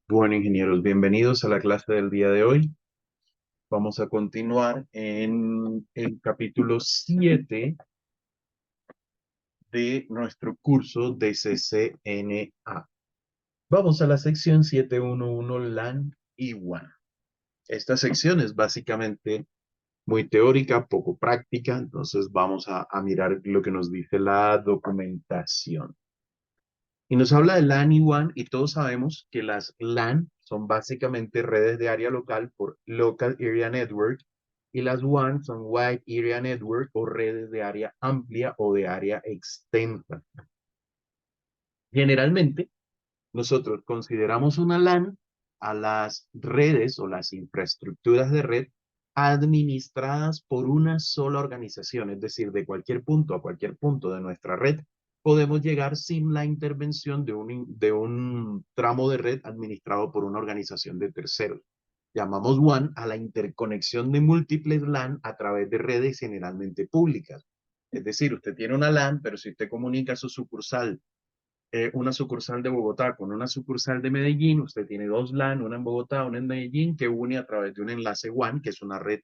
Bueno, ingenieros, bienvenidos a la clase del día de hoy. Vamos a continuar en el capítulo 7 de nuestro curso de CCNA. Vamos a la sección 711 LAN y WAN. Esta sección es básicamente muy teórica, poco práctica, entonces vamos a mirar lo que nos dice la documentación. Y nos habla de LAN y WAN y todos sabemos que las LAN son básicamente redes de área local por Local Area Network y las WAN son Wide Area Network o redes de área amplia o de área extensa. Generalmente, nosotros consideramos una LAN a las redes o las infraestructuras de red administradas por una sola organización, es decir, de cualquier punto a cualquier punto de nuestra red, podemos llegar sin la intervención de un tramo de red administrado por una organización de terceros. Llamamos WAN a la interconexión de múltiples LAN a través de redes generalmente públicas. Es decir, usted tiene una LAN, pero si usted comunica su sucursal una sucursal de Bogotá con una sucursal de Medellín, usted tiene dos LAN, una en Bogotá, una en Medellín, que une a través de un enlace WAN, que es una red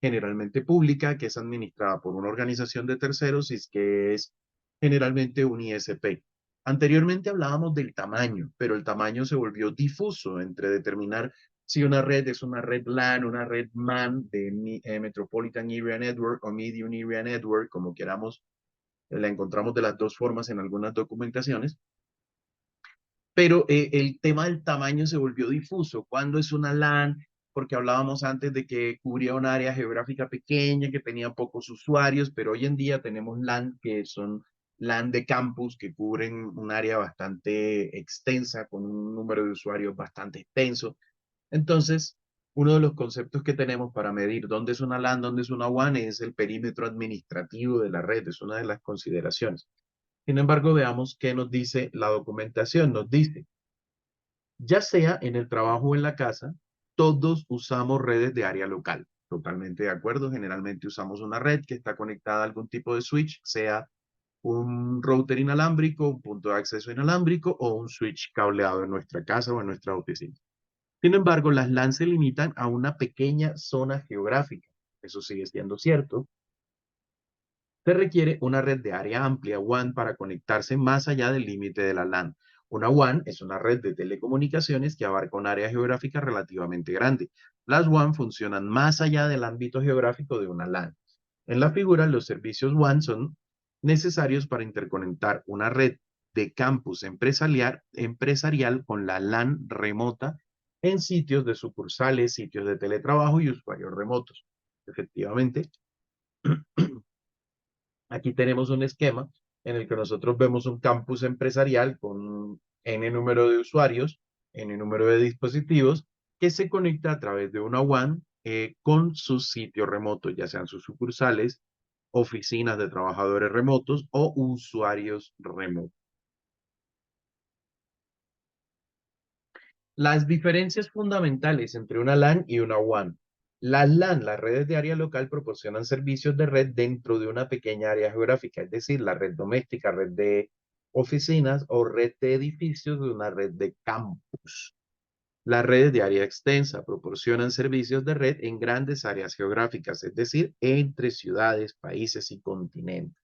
generalmente pública, que es administrada por una organización de terceros y que es generalmente un ISP. Anteriormente hablábamos del tamaño, pero el tamaño se volvió difuso entre determinar si una red es una red LAN, una red MAN de Metropolitan Area Network o Medium Area Network, como queramos, la encontramos de las dos formas en algunas documentaciones. Pero el tema del tamaño se volvió difuso. ¿Cuándo es una LAN? Porque hablábamos antes de que cubría un área geográfica pequeña, que tenía pocos usuarios, pero hoy en día tenemos LAN que son LAN de campus, que cubren un área bastante extensa, con un número de usuarios bastante extenso. Entonces, uno de los conceptos que tenemos para medir dónde es una LAN, dónde es una WAN, es el perímetro administrativo de la red, es una de las consideraciones. Sin embargo, veamos qué nos dice la documentación. Nos dice, ya sea en el trabajo o en la casa, todos usamos redes de área local. Totalmente de acuerdo. Generalmente usamos una red que está conectada a algún tipo de switch, sea un router inalámbrico, un punto de acceso inalámbrico o un switch cableado en nuestra casa o en nuestra oficina. Sin embargo, las LAN se limitan a una pequeña zona geográfica. Eso sigue siendo cierto. Se requiere una red de área amplia WAN para conectarse más allá del límite de la LAN. Una WAN es una red de telecomunicaciones que abarca un área geográfica relativamente grande. Las WAN funcionan más allá del ámbito geográfico de una LAN. En la figura, los servicios WAN son necesarios para interconectar una red de campus empresarial con la LAN remota en sitios de sucursales, sitios de teletrabajo y usuarios remotos. Efectivamente, aquí tenemos un esquema en el que nosotros vemos un campus empresarial con N número de usuarios, N número de dispositivos, que se conecta a través de una WAN con sus sitios remotos, ya sean sus sucursales, oficinas de trabajadores remotos o usuarios remotos. Las diferencias fundamentales entre una LAN y una WAN. Las LAN, las redes de área local, proporcionan servicios de red dentro de una pequeña área geográfica, es decir, la red doméstica, red de oficinas o red de edificios de una red de campus. Las redes de área extensa proporcionan servicios de red en grandes áreas geográficas, es decir, entre ciudades, países y continentes.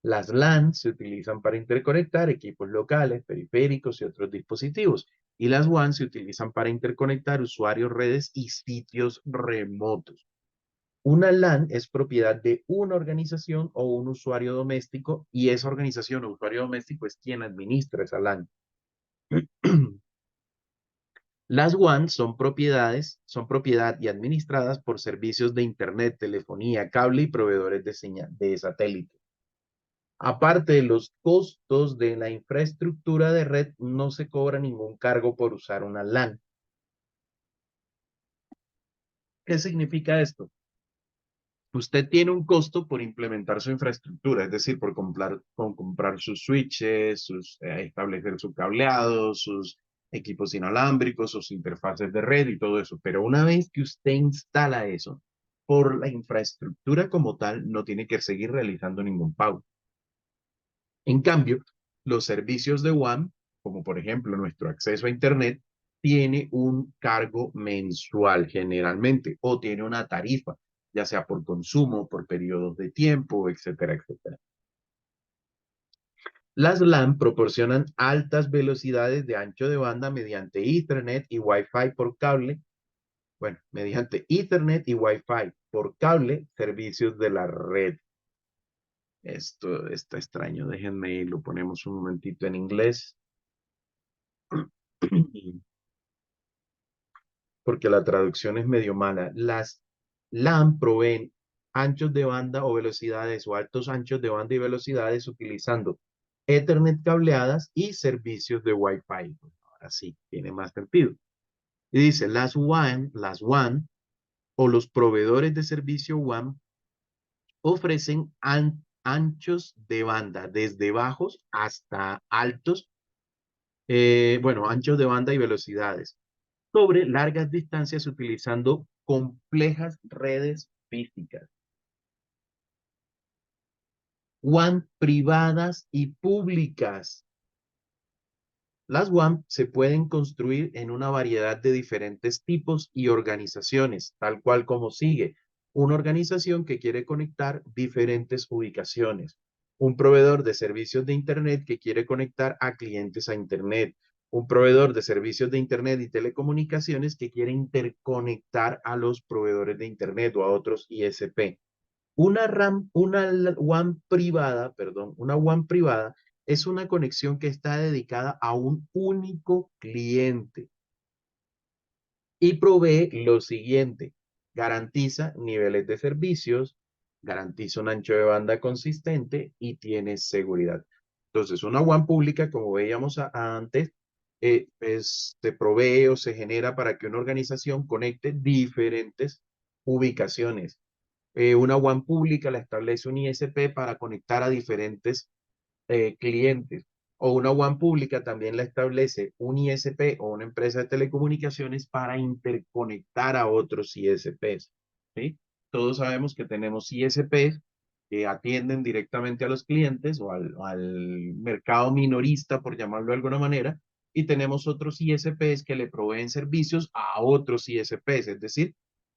Las LAN se utilizan para interconectar equipos locales, periféricos y otros dispositivos. Y las WAN se utilizan para interconectar usuarios, redes y sitios remotos. Una LAN es propiedad de una organización o un usuario doméstico y esa organización o usuario doméstico es quien administra esa LAN. Las WAN son propiedad y administradas por servicios de Internet, telefonía, cable y proveedores de señal de satélite. Aparte de los costos de la infraestructura de red, no se cobra ningún cargo por usar una LAN. ¿Qué significa esto? Usted tiene un costo por implementar su infraestructura, es decir, por comprar sus switches, establecer su cableado, sus equipos inalámbricos, sus interfaces de red y todo eso. Pero una vez que usted instala eso, por la infraestructura como tal, no tiene que seguir realizando ningún pago. En cambio, los servicios de WAN, como por ejemplo nuestro acceso a Internet, tiene un cargo mensual generalmente o tiene una tarifa, ya sea por consumo, por periodos de tiempo, etcétera, etcétera. Las LAN proporcionan altas velocidades de ancho de banda mediante Ethernet y Wi-Fi por cable. Bueno, mediante Ethernet y Wi-Fi por cable, servicios de la red. Esto está extraño, déjenme, lo ponemos un momentito en inglés, porque la traducción es medio mala. Las LAN proveen anchos de banda o velocidades o altos anchos de banda y velocidades utilizando Ethernet cableadas y servicios de Wi-Fi. Pues ahora sí, tiene más sentido. Y dice, las WAN o los proveedores de servicio WAN ofrecen anchos de banda desde bajos hasta altos, bueno, anchos de banda y velocidades sobre largas distancias utilizando complejas redes físicas, WAN privadas y públicas. Las WAN se pueden construir en una variedad de diferentes tipos y organizaciones, tal cual como sigue. Una organización que quiere conectar diferentes ubicaciones. Un proveedor de servicios de Internet que quiere conectar a clientes a Internet. Un proveedor de servicios de Internet y telecomunicaciones que quiere interconectar a los proveedores de Internet o a otros ISP. Una WAN privada es una conexión que está dedicada a un único cliente y provee lo siguiente: garantiza niveles de servicios, garantiza un ancho de banda consistente y tiene seguridad. Entonces, una WAN pública, como veíamos antes, se provee o se genera para que una organización conecte diferentes ubicaciones. Una WAN pública la establece un ISP para conectar a diferentes clientes. O una WAN pública también la establece un ISP o una empresa de telecomunicaciones para interconectar a otros ISPs. ¿Sí? Todos sabemos que tenemos ISPs que atienden directamente a los clientes o al mercado minorista, por llamarlo de alguna manera, y tenemos otros ISPs que le proveen servicios a otros ISPs, es decir,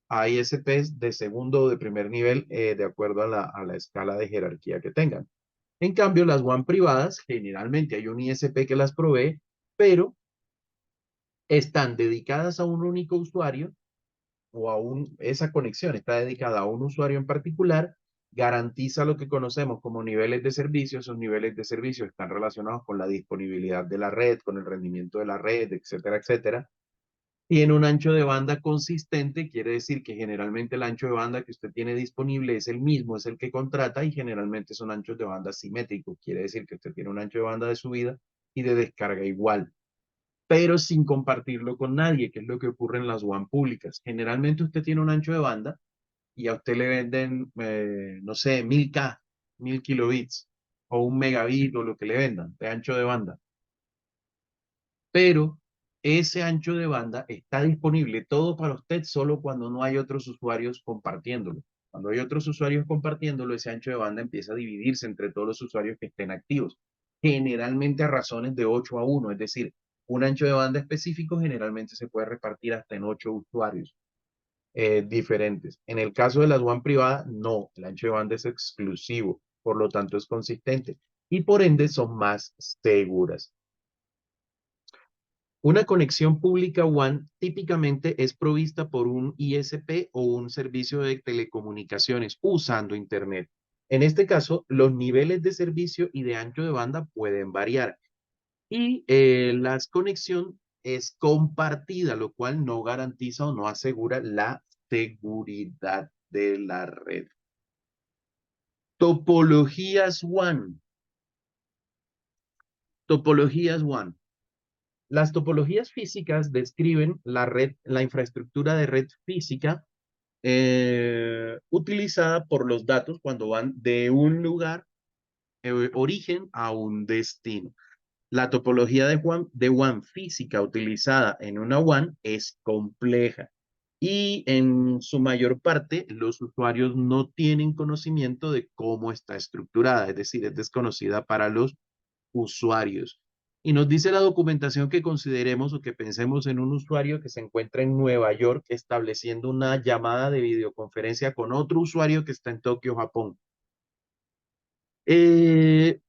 a ISPs de segundo o de primer nivel, de acuerdo a la escala de jerarquía que tengan. En cambio, las WAN privadas, generalmente hay un ISP que las provee, pero están dedicadas a un único usuario o esa conexión está dedicada a un usuario en particular, garantiza lo que conocemos como niveles de servicio. Esos niveles de servicio están relacionados con la disponibilidad de la red, con el rendimiento de la red, etcétera, etcétera. Tiene un ancho de banda consistente, quiere decir que generalmente el ancho de banda que usted tiene disponible es el mismo, es el que contrata, y generalmente son anchos de banda simétricos, quiere decir que usted tiene un ancho de banda de subida y de descarga igual, pero sin compartirlo con nadie, que es lo que ocurre en las WAN públicas. Generalmente usted tiene un ancho de banda y a usted le venden, no sé, 1000K, 1000 kilobits o un megabit o lo que le vendan de ancho de banda, pero ese ancho de banda está disponible todo para usted solo cuando no hay otros usuarios compartiéndolo. Cuando hay otros usuarios compartiéndolo, ese ancho de banda empieza a dividirse entre todos los usuarios que estén activos, generalmente a razones de 8 a 1, es decir, un ancho de banda específico generalmente se puede repartir hasta en 8 usuarios diferentes. En el caso de las WAN privadas, no, el ancho de banda es exclusivo, por lo tanto es consistente y por ende son más seguras. Una conexión pública WAN típicamente es provista por un ISP o un servicio de telecomunicaciones usando Internet. En este caso, los niveles de servicio y de ancho de banda pueden variar y la conexión es compartida, lo cual no garantiza o no asegura la seguridad de la red. Topologías WAN. Topologías WAN. Las topologías físicas describen la red, la infraestructura de red física utilizada por los datos cuando van de un lugar, origen, a un destino. La topología de WAN física utilizada en una WAN es compleja y en su mayor parte los usuarios no tienen conocimiento de cómo está estructurada, es decir, es desconocida para los usuarios. Y nos dice la documentación que consideremos o que pensemos en un usuario que se encuentra en Nueva York estableciendo una llamada de videoconferencia con otro usuario que está en Tokio, Japón. Eh,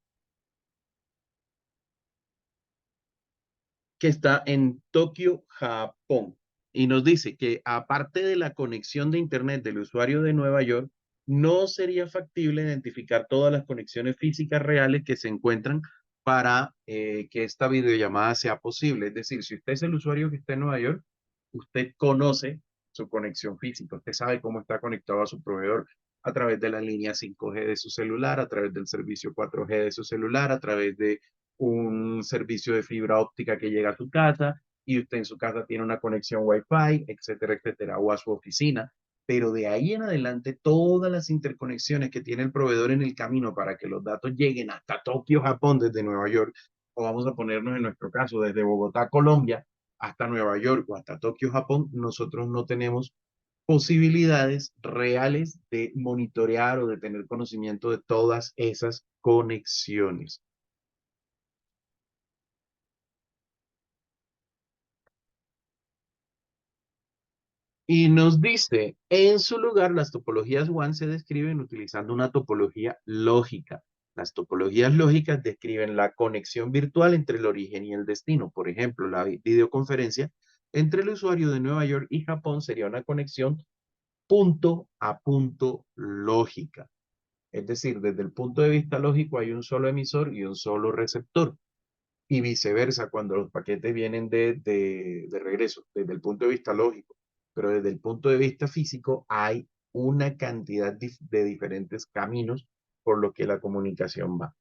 que está en Tokio, Japón. Y nos dice que aparte de la conexión de Internet del usuario de Nueva York, no sería factible identificar todas las conexiones físicas reales que se encuentran para que esta videollamada sea posible. Es decir, si usted es el usuario que está en Nueva York, usted conoce su conexión física, usted sabe cómo está conectado a su proveedor a través de la línea 5G de su celular, a través del servicio 4G de su celular, a través de un servicio de fibra óptica que llega a su casa y usted en su casa tiene una conexión Wi-Fi, etcétera, etcétera, o a su oficina. Pero de ahí en adelante, todas las interconexiones que tiene el proveedor en el camino para que los datos lleguen hasta Tokio, Japón, desde Nueva York, o vamos a ponernos en nuestro caso, desde Bogotá, Colombia, hasta Nueva York o hasta Tokio, Japón, nosotros no tenemos posibilidades reales de monitorear o de tener conocimiento de todas esas conexiones. Y nos dice, en su lugar, las topologías WAN se describen utilizando una topología lógica. Las topologías lógicas describen la conexión virtual entre el origen y el destino. Por ejemplo, la videoconferencia entre el usuario de Nueva York y Japón sería una conexión punto a punto lógica. Es decir, desde el punto de vista lógico hay un solo emisor y un solo receptor y viceversa cuando los paquetes vienen de regreso, desde el punto de vista lógico. Pero desde el punto de vista físico hay una cantidad de diferentes caminos por lo que la comunicación va.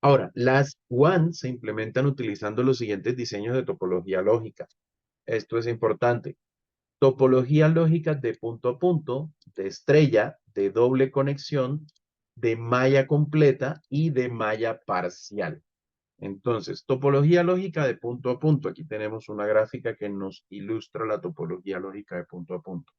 Ahora, las WAN se implementan utilizando los siguientes diseños de topología lógica. Esto es importante. Topologías lógicas de punto a punto, de estrella, de doble conexión, de malla completa y de malla parcial. Entonces, topología lógica de punto a punto. Aquí tenemos una gráfica que nos ilustra la topología lógica de punto a punto.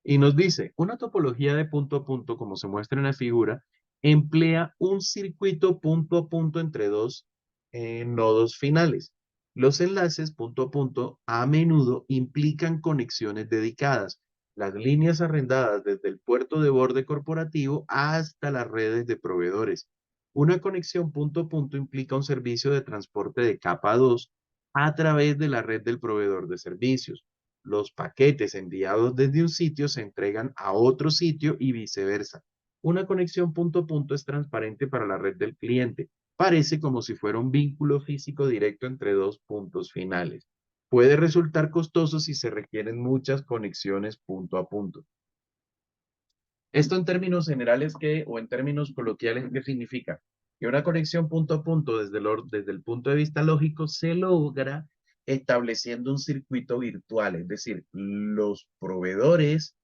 Y nos dice, una topología de punto a punto, como se muestra en la figura, emplea un circuito punto a punto entre dos nodos finales. Los enlaces punto a punto a menudo implican conexiones dedicadas, las líneas arrendadas desde el puerto de borde corporativo hasta las redes de proveedores. Una conexión punto a punto implica un servicio de transporte de capa 2 a través de la red del proveedor de servicios. Los paquetes enviados desde un sitio se entregan a otro sitio y viceversa. Una conexión punto a punto es transparente para la red del cliente. Parece como si fuera un vínculo físico directo entre dos puntos finales. Puede resultar costoso si se requieren muchas conexiones punto a punto. Esto en términos generales, o en términos coloquiales, ¿qué significa? Que una conexión punto a punto desde el punto de vista lógico se logra estableciendo un circuito virtual, es decir, los proveedores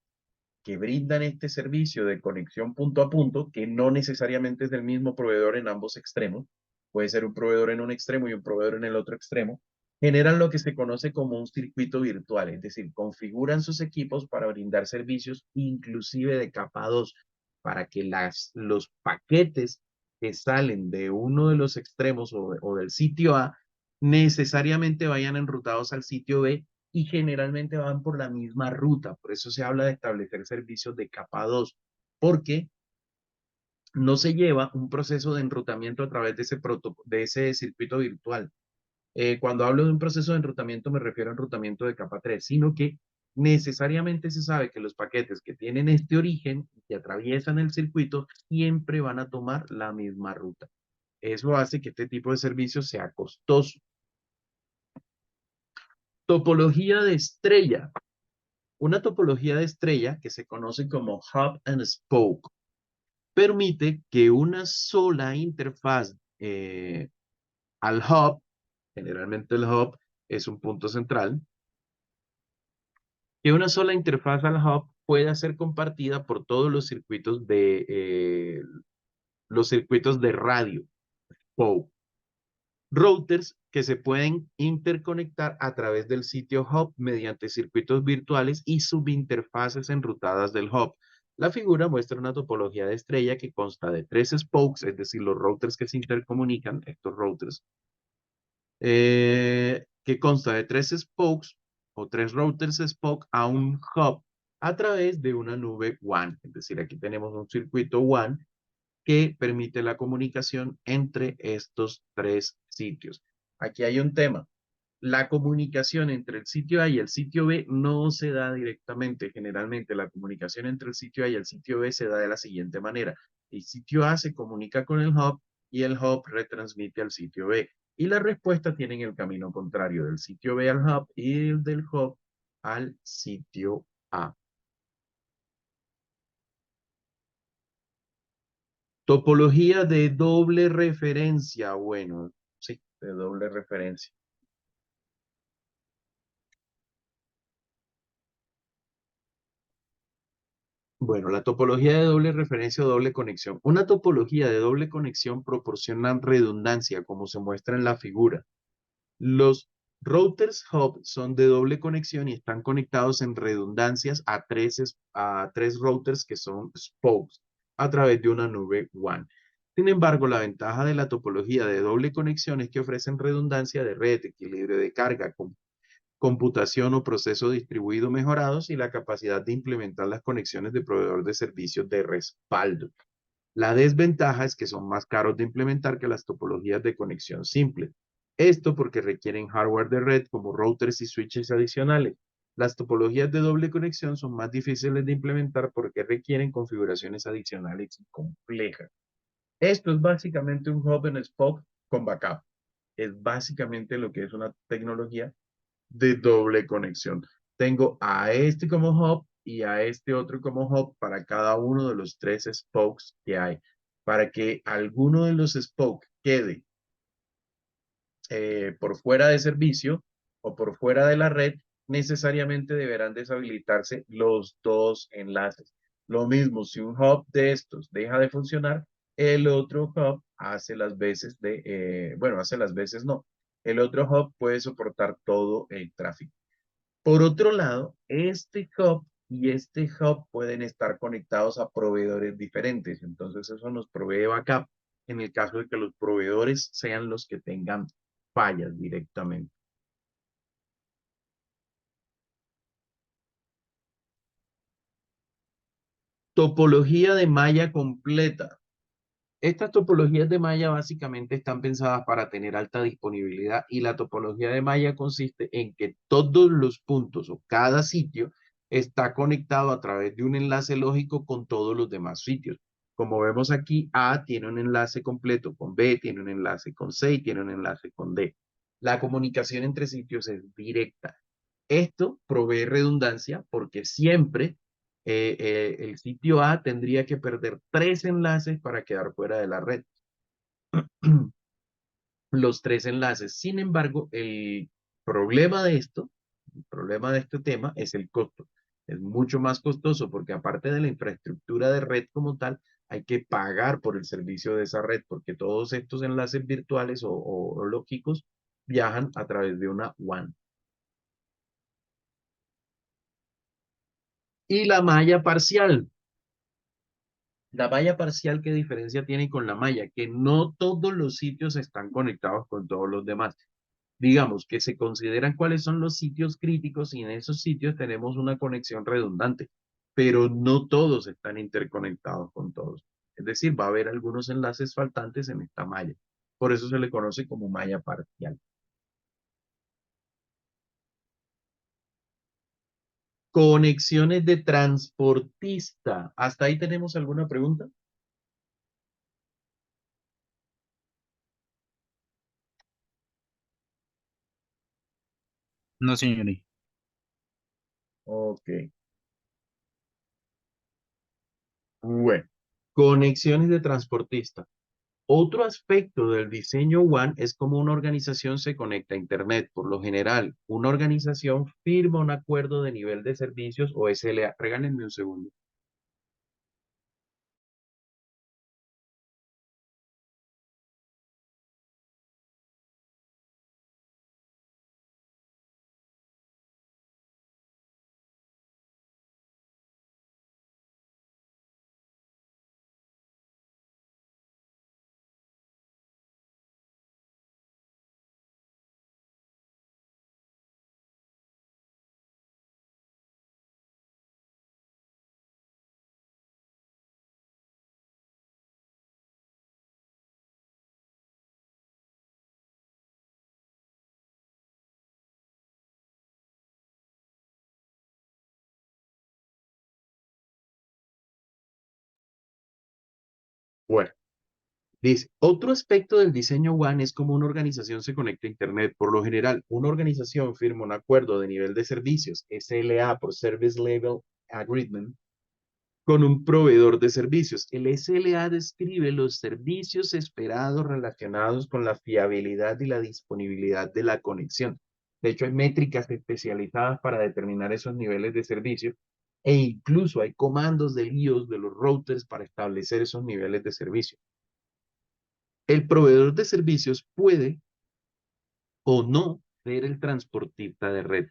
que brindan este servicio de conexión punto a punto, que no necesariamente es del mismo proveedor en ambos extremos, puede ser un proveedor en un extremo y un proveedor en el otro extremo, generan lo que se conoce como un circuito virtual, es decir, configuran sus equipos para brindar servicios inclusive de capa 2, para que los paquetes que salen de uno de los extremos o del sitio A necesariamente vayan enrutados al sitio B y generalmente van por la misma ruta. Por eso se habla de establecer servicios de capa 2, porque no se lleva un proceso de enrutamiento a través de ese circuito virtual. Cuando hablo de un proceso de enrutamiento me refiero a enrutamiento de capa 3, sino que necesariamente se sabe que los paquetes que tienen este origen y que atraviesan el circuito siempre van a tomar la misma ruta. Eso hace que este tipo de servicio sea costoso. Topología de estrella. Una topología de estrella, que se conoce como Hub and Spoke, permite que una sola interfaz al hub, generalmente el hub es un punto central, que una sola interfaz al hub pueda ser compartida por todos los circuitos de radio, POW. Routers que se pueden interconectar a través del sitio hub mediante circuitos virtuales y subinterfaces enrutadas del hub. La figura muestra una topología de estrella que consta de tres spokes, es decir, los routers que se intercomunican, estos routers, que consta de tres spokes o tres routers spoke a un hub a través de una nube WAN. Es decir, aquí tenemos un circuito WAN que permite la comunicación entre estos tres sitios. Aquí hay un tema. La comunicación entre el sitio A y el sitio B no se da directamente. Generalmente la comunicación entre el sitio A y el sitio B se da de la siguiente manera. El sitio A se comunica con el hub y el hub retransmite al sitio B. Y la respuesta tiene el camino contrario, del sitio B al hub y del hub al sitio A. Topología de doble referencia. Bueno, sí, de doble referencia. Bueno, la topología de doble referencia o doble conexión. Una topología de doble conexión proporciona redundancia, como se muestra en la figura. Los routers hub son de doble conexión y están conectados en redundancias a tres routers que son spokes a través de una nube WAN. Sin embargo, la ventaja de la topología de doble conexión es que ofrecen redundancia de red, equilibrio de carga, computación o proceso distribuido mejorados y la capacidad de implementar las conexiones de proveedor de servicios de respaldo. La desventaja es que son más caros de implementar que las topologías de conexión simple. Esto porque requieren hardware de red como routers y switches adicionales. Las topologías de doble conexión son más difíciles de implementar porque requieren configuraciones adicionales y complejas. Esto es básicamente un hub and spoke con backup. Es básicamente lo que es una tecnología de doble conexión. Tengo a este como hub y a este otro como hub para cada uno de los tres spokes que hay. Para que alguno de los spokes quede por fuera de servicio o por fuera de la red, necesariamente deberán deshabilitarse los dos enlaces. Lo mismo, si un hub de estos deja de funcionar, el otro hub hace las veces bueno, hace las veces no. El otro hub puede soportar todo el tráfico. Por otro lado, este hub y este hub pueden estar conectados a proveedores diferentes. Entonces, eso nos provee backup en el caso de que los proveedores sean los que tengan fallas directamente. Topología de malla completa. Estas topologías de malla básicamente están pensadas para tener alta disponibilidad y la topología de malla consiste en que todos los puntos o cada sitio está conectado a través de un enlace lógico con todos los demás sitios. Como vemos aquí, A tiene un enlace completo con B, tiene un enlace con C y tiene un enlace con D. La comunicación entre sitios es directa. Esto provee redundancia porque siempre el sitio A tendría que perder tres enlaces para quedar fuera de la red. Los tres enlaces. Sin embargo, problema de esto, el problema de este tema es el costo. Es mucho más costoso porque aparte de la infraestructura de red como tal, hay que pagar por el servicio de esa red porque todos estos enlaces virtuales o lógicos viajan a través de una WAN. Y la malla parcial. La malla parcial, ¿qué diferencia tiene con la malla? Que no todos los sitios están conectados con todos los demás. Digamos que se consideran cuáles son los sitios críticos y en esos sitios tenemos una conexión redundante, pero no todos están interconectados con todos. Es decir, va a haber algunos enlaces faltantes en esta malla. Por eso se le conoce como malla parcial. Conexiones de transportista. ¿Hasta ahí tenemos alguna pregunta? No, señorita. Ok. Bueno, conexiones de transportista. Otro aspecto del diseño WAN es cómo una organización se conecta a Internet. Por lo general, una organización firma un acuerdo de nivel de servicios o SLA. Regálenme un segundo. Bueno, dice, otro aspecto del diseño WAN es cómo una organización se conecta a Internet. Por lo general, una organización firma un acuerdo de nivel de servicios, SLA por Service Level Agreement, con un proveedor de servicios. El SLA describe los servicios esperados relacionados con la fiabilidad y la disponibilidad de la conexión. De hecho, hay métricas especializadas para determinar esos niveles de servicio e incluso hay comandos de IOS de los routers para establecer esos niveles de servicio. El proveedor de servicios puede o no ser el transportista de red.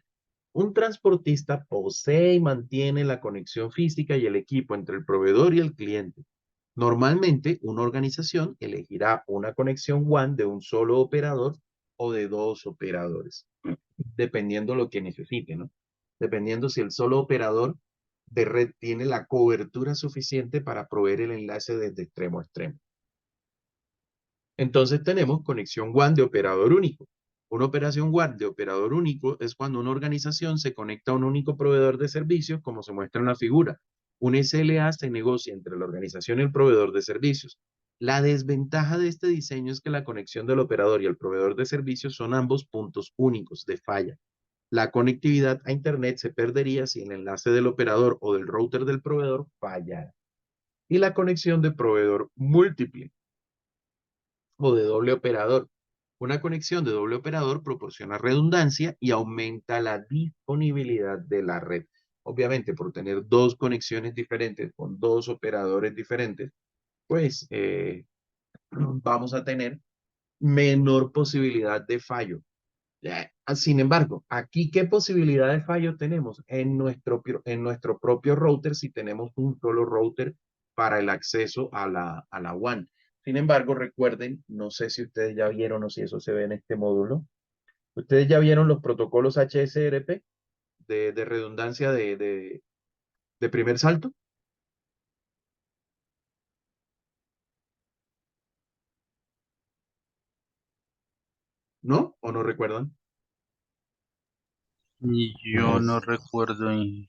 Un transportista posee y mantiene la conexión física y el equipo entre el proveedor y el cliente. Normalmente, una organización elegirá una conexión WAN de un solo operador o de dos operadores, dependiendo lo que necesite, ¿no? Dependiendo si el solo operador de red tiene la cobertura suficiente para proveer el enlace desde extremo a extremo. Entonces tenemos conexión WAN de operador único. Una operación WAN de operador único es cuando una organización se conecta a un único proveedor de servicios, como se muestra en la figura. Un SLA se negocia entre la organización y el proveedor de servicios. La desventaja de este diseño es que la conexión del operador y el proveedor de servicios son ambos puntos únicos de falla. La conectividad a Internet se perdería si el enlace del operador o del router del proveedor fallara. Y la conexión de proveedor múltiple o de doble operador. Una conexión de doble operador proporciona redundancia y aumenta la disponibilidad de la red. Obviamente, por tener dos conexiones diferentes con dos operadores diferentes, pues vamos a tener menor posibilidad de fallo. Sin embargo, aquí, ¿qué posibilidad de fallo tenemos? En nuestro propio router, si tenemos un solo router para el acceso a la WAN. Sin embargo, recuerden, no sé si ustedes ya vieron o si eso se ve en este módulo, ustedes ya vieron los protocolos HSRP de redundancia de primer salto, ¿no? ¿O no recuerdan? Y yo no Pues, recuerdo. a mí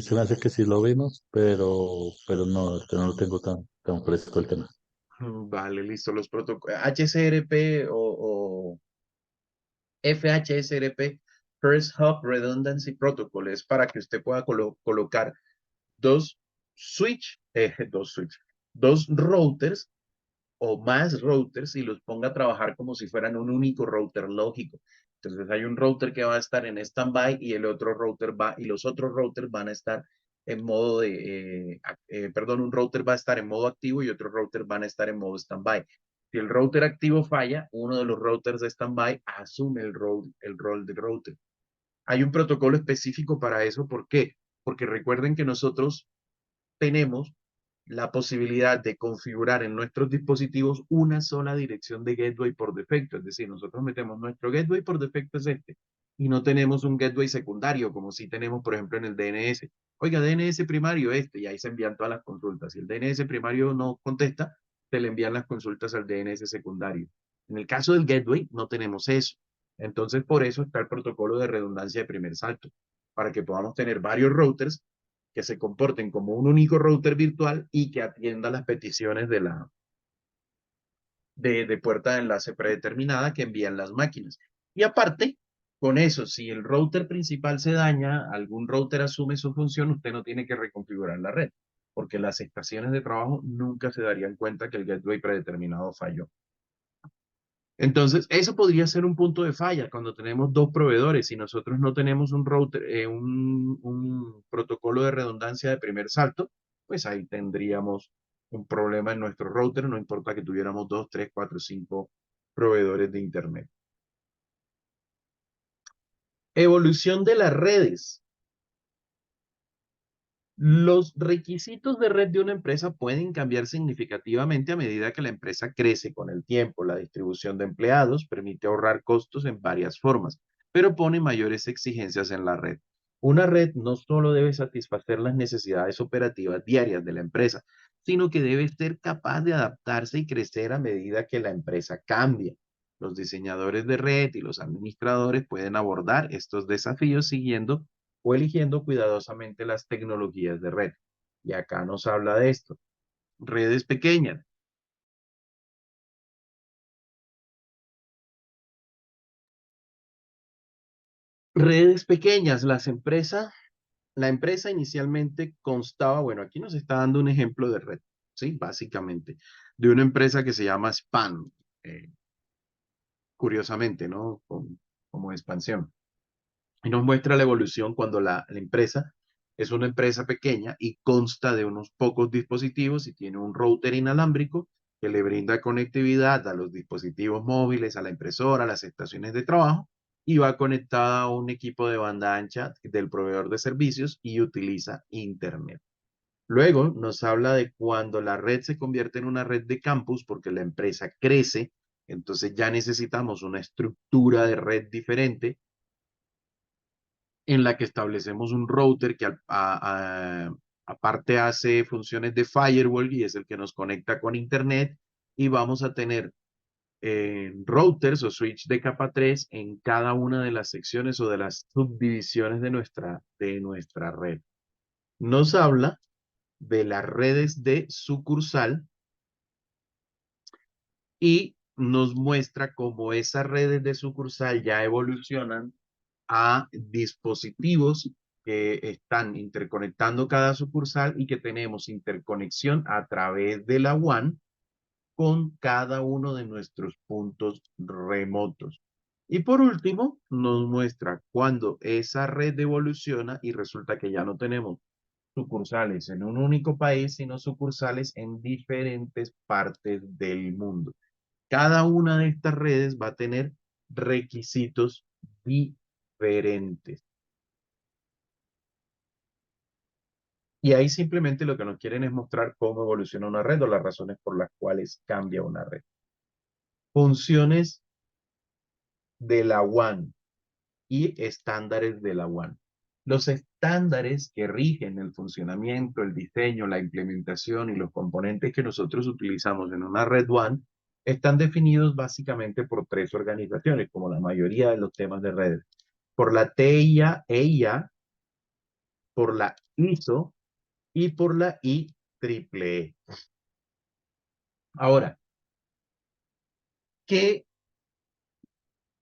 se me hace que sí lo vimos, pero no, este no lo tengo tan fresco el tema. Vale, listo. Los protocolos HSRP o FHSRP, First Hop Redundancy Protocol, es para que usted pueda colocar dos dos switch, dos routers o más routers y los ponga a trabajar como si fueran un único router lógico. Entonces hay un router que va a estar en standby y el otro router va, y los otros routers van a estar en modo perdón, un router va a estar en modo activo y otro router van a estar en modo standby. Si el router activo falla, uno de los routers de standby asume el rol de router. Hay un protocolo específico para eso. ¿Por qué? Porque recuerden que nosotros tenemos la posibilidad de configurar en nuestros dispositivos una sola dirección de gateway por defecto. Es decir, nosotros metemos nuestro gateway por defecto es este y no tenemos un gateway secundario como si tenemos, por ejemplo, en el DNS. Oiga, DNS primario este y ahí se envían todas las consultas. Si el DNS primario no contesta, se le envían las consultas al DNS secundario. En el caso del gateway no tenemos eso. Entonces, por eso está el protocolo de redundancia de primer salto, para que podamos tener varios routers que se comporten como un único router virtual y que atienda las peticiones de puerta de enlace predeterminada que envían las máquinas. Y aparte, con eso, si el router principal se daña, algún router asume su función, usted no tiene que reconfigurar la red, porque las estaciones de trabajo nunca se darían cuenta que el gateway predeterminado falló. Entonces, eso podría ser un punto de falla cuando tenemos dos proveedores y nosotros no tenemos un router, un protocolo de redundancia de primer salto, pues ahí tendríamos un problema en nuestro router, no importa que tuviéramos dos, tres, cuatro, cinco proveedores de Internet. Evolución de las redes. Los requisitos de red de una empresa pueden cambiar significativamente a medida que la empresa crece con el tiempo. La distribución de empleados permite ahorrar costos en varias formas, pero pone mayores exigencias en la red. Una red no solo debe satisfacer las necesidades operativas diarias de la empresa, sino que debe ser capaz de adaptarse y crecer a medida que la empresa cambia. Los diseñadores de red y los administradores pueden abordar estos desafíos siguiendo o eligiendo cuidadosamente las tecnologías de red. Y acá nos habla de esto. Redes pequeñas. Redes pequeñas, la empresa inicialmente constaba, bueno, aquí nos está dando un ejemplo de red, ¿sí? Básicamente, de una empresa que se llama Span, eh, curiosamente, ¿no? Como expansión. Y nos muestra la evolución cuando la empresa es una empresa pequeña y consta de unos pocos dispositivos y tiene un router inalámbrico que le brinda conectividad a los dispositivos móviles, a la impresora, a las estaciones de trabajo y va conectada a un equipo de banda ancha del proveedor de servicios y utiliza Internet. Luego nos habla de cuando la red se convierte en una red de campus porque la empresa crece, entonces ya necesitamos una estructura de red diferente en la que establecemos un router que aparte hace funciones de firewall y es el que nos conecta con Internet y vamos a tener routers o switch de capa 3 en cada una de las secciones o de las subdivisiones de nuestra red. Nos habla de las redes de sucursal y nos muestra cómo esas redes de sucursal ya evolucionan a dispositivos que están interconectando cada sucursal y que tenemos interconexión a través de la WAN con cada uno de nuestros puntos remotos. Y por último, nos muestra cuando esa red evoluciona y resulta que ya no tenemos sucursales en un único país, sino sucursales en diferentes partes del mundo. Cada una de estas redes va a tener requisitos diferentes. Y ahí simplemente lo que nos quieren es mostrar cómo evoluciona una red o las razones por las cuales cambia una red. Funciones de la WAN y estándares de la WAN. Los estándares que rigen el funcionamiento, el diseño, la implementación y los componentes que nosotros utilizamos en una red WAN están definidos básicamente por tres organizaciones, como la mayoría de los temas de redes. Por la TIA, EIA, por la ISO y por la IEEE. Ahora, ¿qué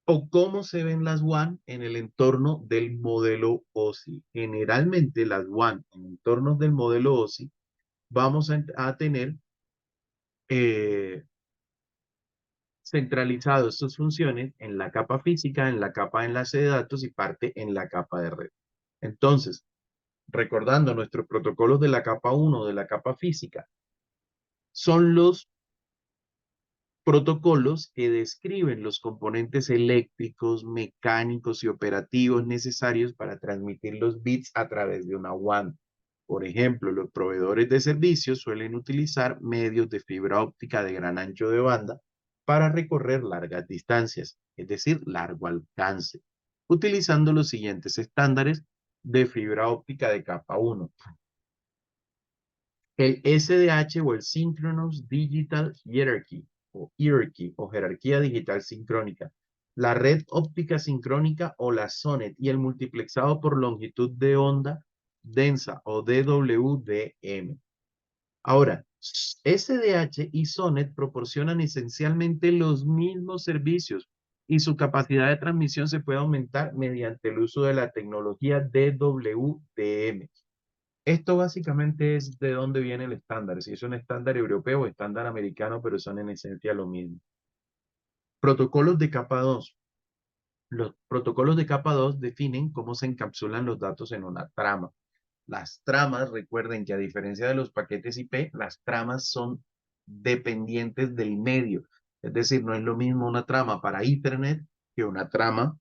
o cómo se ven las WAN en el entorno del modelo OSI? Generalmente las WAN en entornos del modelo OSI vamos a tener eh, centralizados sus funciones en la capa física, en la capa de enlace de datos y parte en la capa de red. Entonces, recordando nuestros protocolos de la capa 1 de la capa física, son los protocolos que describen los componentes eléctricos, mecánicos y operativos necesarios para transmitir los bits a través de una WAN. Por ejemplo, los proveedores de servicios suelen utilizar medios de fibra óptica de gran ancho de banda para recorrer largas distancias, es decir, largo alcance, utilizando los siguientes estándares de fibra óptica de capa 1. El SDH o el Synchronous Digital Hierarchy o jerarquía digital sincrónica, la red óptica sincrónica o la SONET y el multiplexado por longitud de onda densa o DWDM. Ahora, SDH y SONET proporcionan esencialmente los mismos servicios y su capacidad de transmisión se puede aumentar mediante el uso de la tecnología DWDM. Esto básicamente es de dónde viene el estándar, si es un estándar europeo o estándar americano, pero son en esencia lo mismo. Protocolos de capa 2. Los protocolos de capa 2 definen cómo se encapsulan los datos en una trama. Las tramas, recuerden que a diferencia de los paquetes IP, las tramas son dependientes del medio. Es decir, no es lo mismo una trama para Ethernet que una trama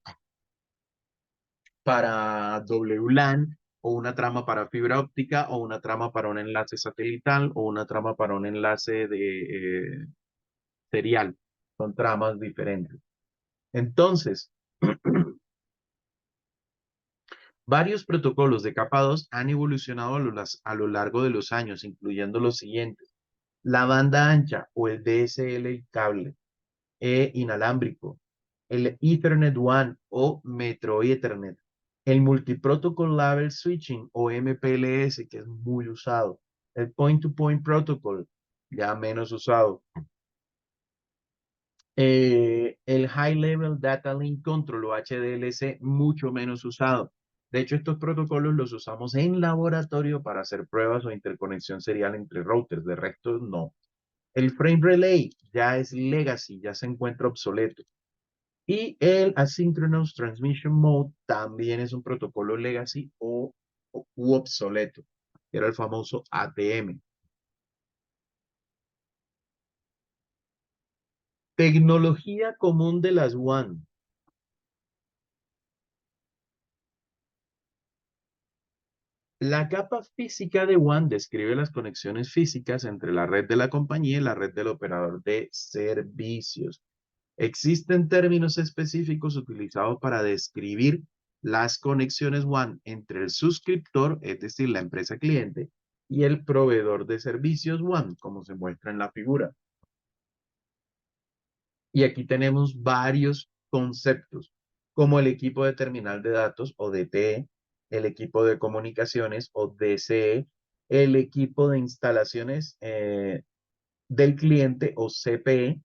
para WLAN o una trama para fibra óptica o una trama para un enlace satelital o una trama para un enlace de serial. Son tramas diferentes. Entonces, varios protocolos de capa 2 han evolucionado a lo largo de los años, incluyendo los siguientes. La banda ancha o el DSL cable inalámbrico, el Ethernet One o Metro Ethernet, el Multiprotocol Label Switching o MPLS, que es muy usado, el Point-to-Point Protocol, ya menos usado. El High Level Data Link Control o HDLC, mucho menos usado. De hecho, estos protocolos los usamos en laboratorio para hacer pruebas o interconexión serial entre routers, de resto no. El Frame Relay ya es legacy, ya se encuentra obsoleto. Y el Asynchronous Transmission Mode también es un protocolo legacy u obsoleto, que era el famoso ATM. Tecnología común de las WAN. La capa física de WAN describe las conexiones físicas entre la red de la compañía y la red del operador de servicios. Existen términos específicos utilizados para describir las conexiones WAN entre el suscriptor, es decir, la empresa cliente, y el proveedor de servicios WAN, como se muestra en la figura. Y aquí tenemos varios conceptos, como el equipo de terminal de datos o DTE, el equipo de comunicaciones o DCE, el equipo de instalaciones del cliente o CPE,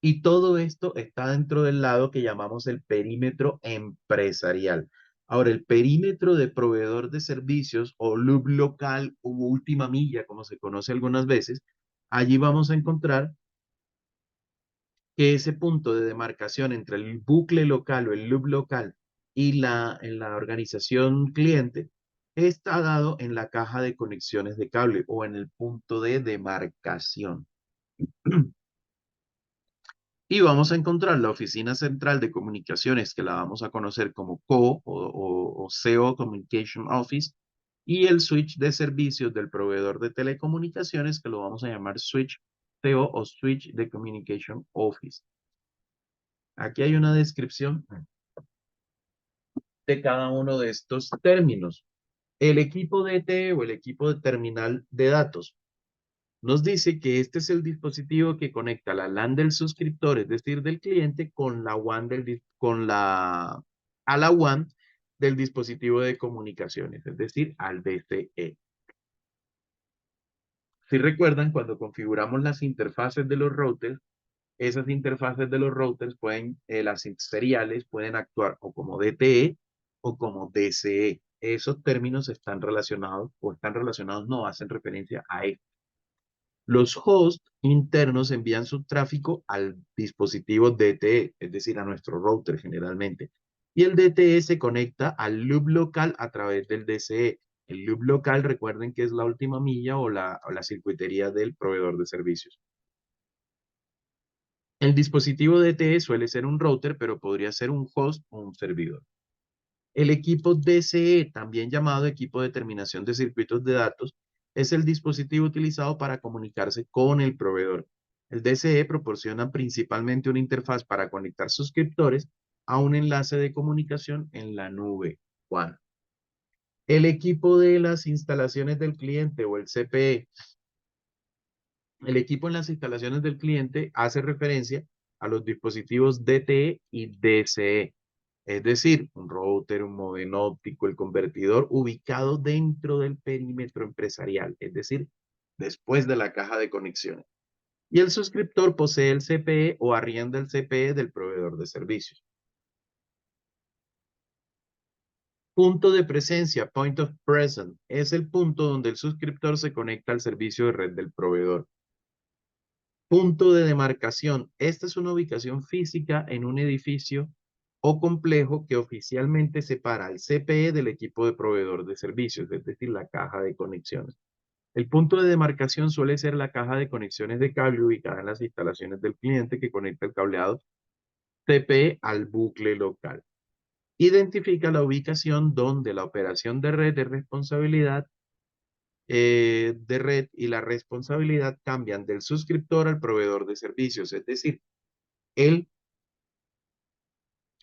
y todo esto está dentro del lado que llamamos el perímetro empresarial. Ahora, el perímetro de proveedor de servicios o loop local u última milla, como se conoce algunas veces, allí vamos a encontrar que ese punto de demarcación entre el bucle local o el loop local y en la organización cliente está dado en la caja de conexiones de cable o en el punto de demarcación. Y vamos a encontrar la oficina central de comunicaciones, que la vamos a conocer como CO o CO Communication Office, y el switch de servicios del proveedor de telecomunicaciones, que lo vamos a llamar switch CO o switch de Communication Office. Aquí hay una descripción de cada uno de estos términos. El equipo DT o el equipo de terminal de datos nos dice que este es el dispositivo que conecta la LAN del suscriptor, es decir, del cliente, con la WAN a la WAN del dispositivo de comunicaciones, es decir, al DCE. Si recuerdan, cuando configuramos las interfaces de los routers, esas interfaces de los routers las seriales pueden actuar o como DTE o como DCE. Esos términos están relacionados no, hacen referencia a esto. Los hosts internos envían su tráfico al dispositivo DTE, es decir, a nuestro router generalmente. Y el DTE se conecta al loop local a través del DCE. El loop local, recuerden que es la última milla o la circuitería del proveedor de servicios. El dispositivo DTE suele ser un router, pero podría ser un host o un servidor. El equipo DCE, también llamado equipo de terminación de circuitos de datos, es el dispositivo utilizado para comunicarse con el proveedor. El DCE proporciona principalmente una interfaz para conectar suscriptores a un enlace de comunicación en la nube WAN. El equipo de las instalaciones del cliente o el CPE. El equipo en las instalaciones del cliente hace referencia a los dispositivos DTE y DCE. Es decir, un router, un modem óptico, el convertidor ubicado dentro del perímetro empresarial, es decir, después de la caja de conexiones. Y el suscriptor posee el CPE o arrienda el CPE del proveedor de servicios. Punto de presencia, point of presence, es el punto donde el suscriptor se conecta al servicio de red del proveedor. Punto de demarcación, esta es una ubicación física en un edificio o complejo que oficialmente separa al CPE del equipo de proveedor de servicios, es decir, la caja de conexiones. El punto de demarcación suele ser la caja de conexiones de cable ubicada en las instalaciones del cliente que conecta el cableado CPE al bucle local. Identifica la ubicación donde la operación de red de red y la responsabilidad cambian del suscriptor al proveedor de servicios, es decir, el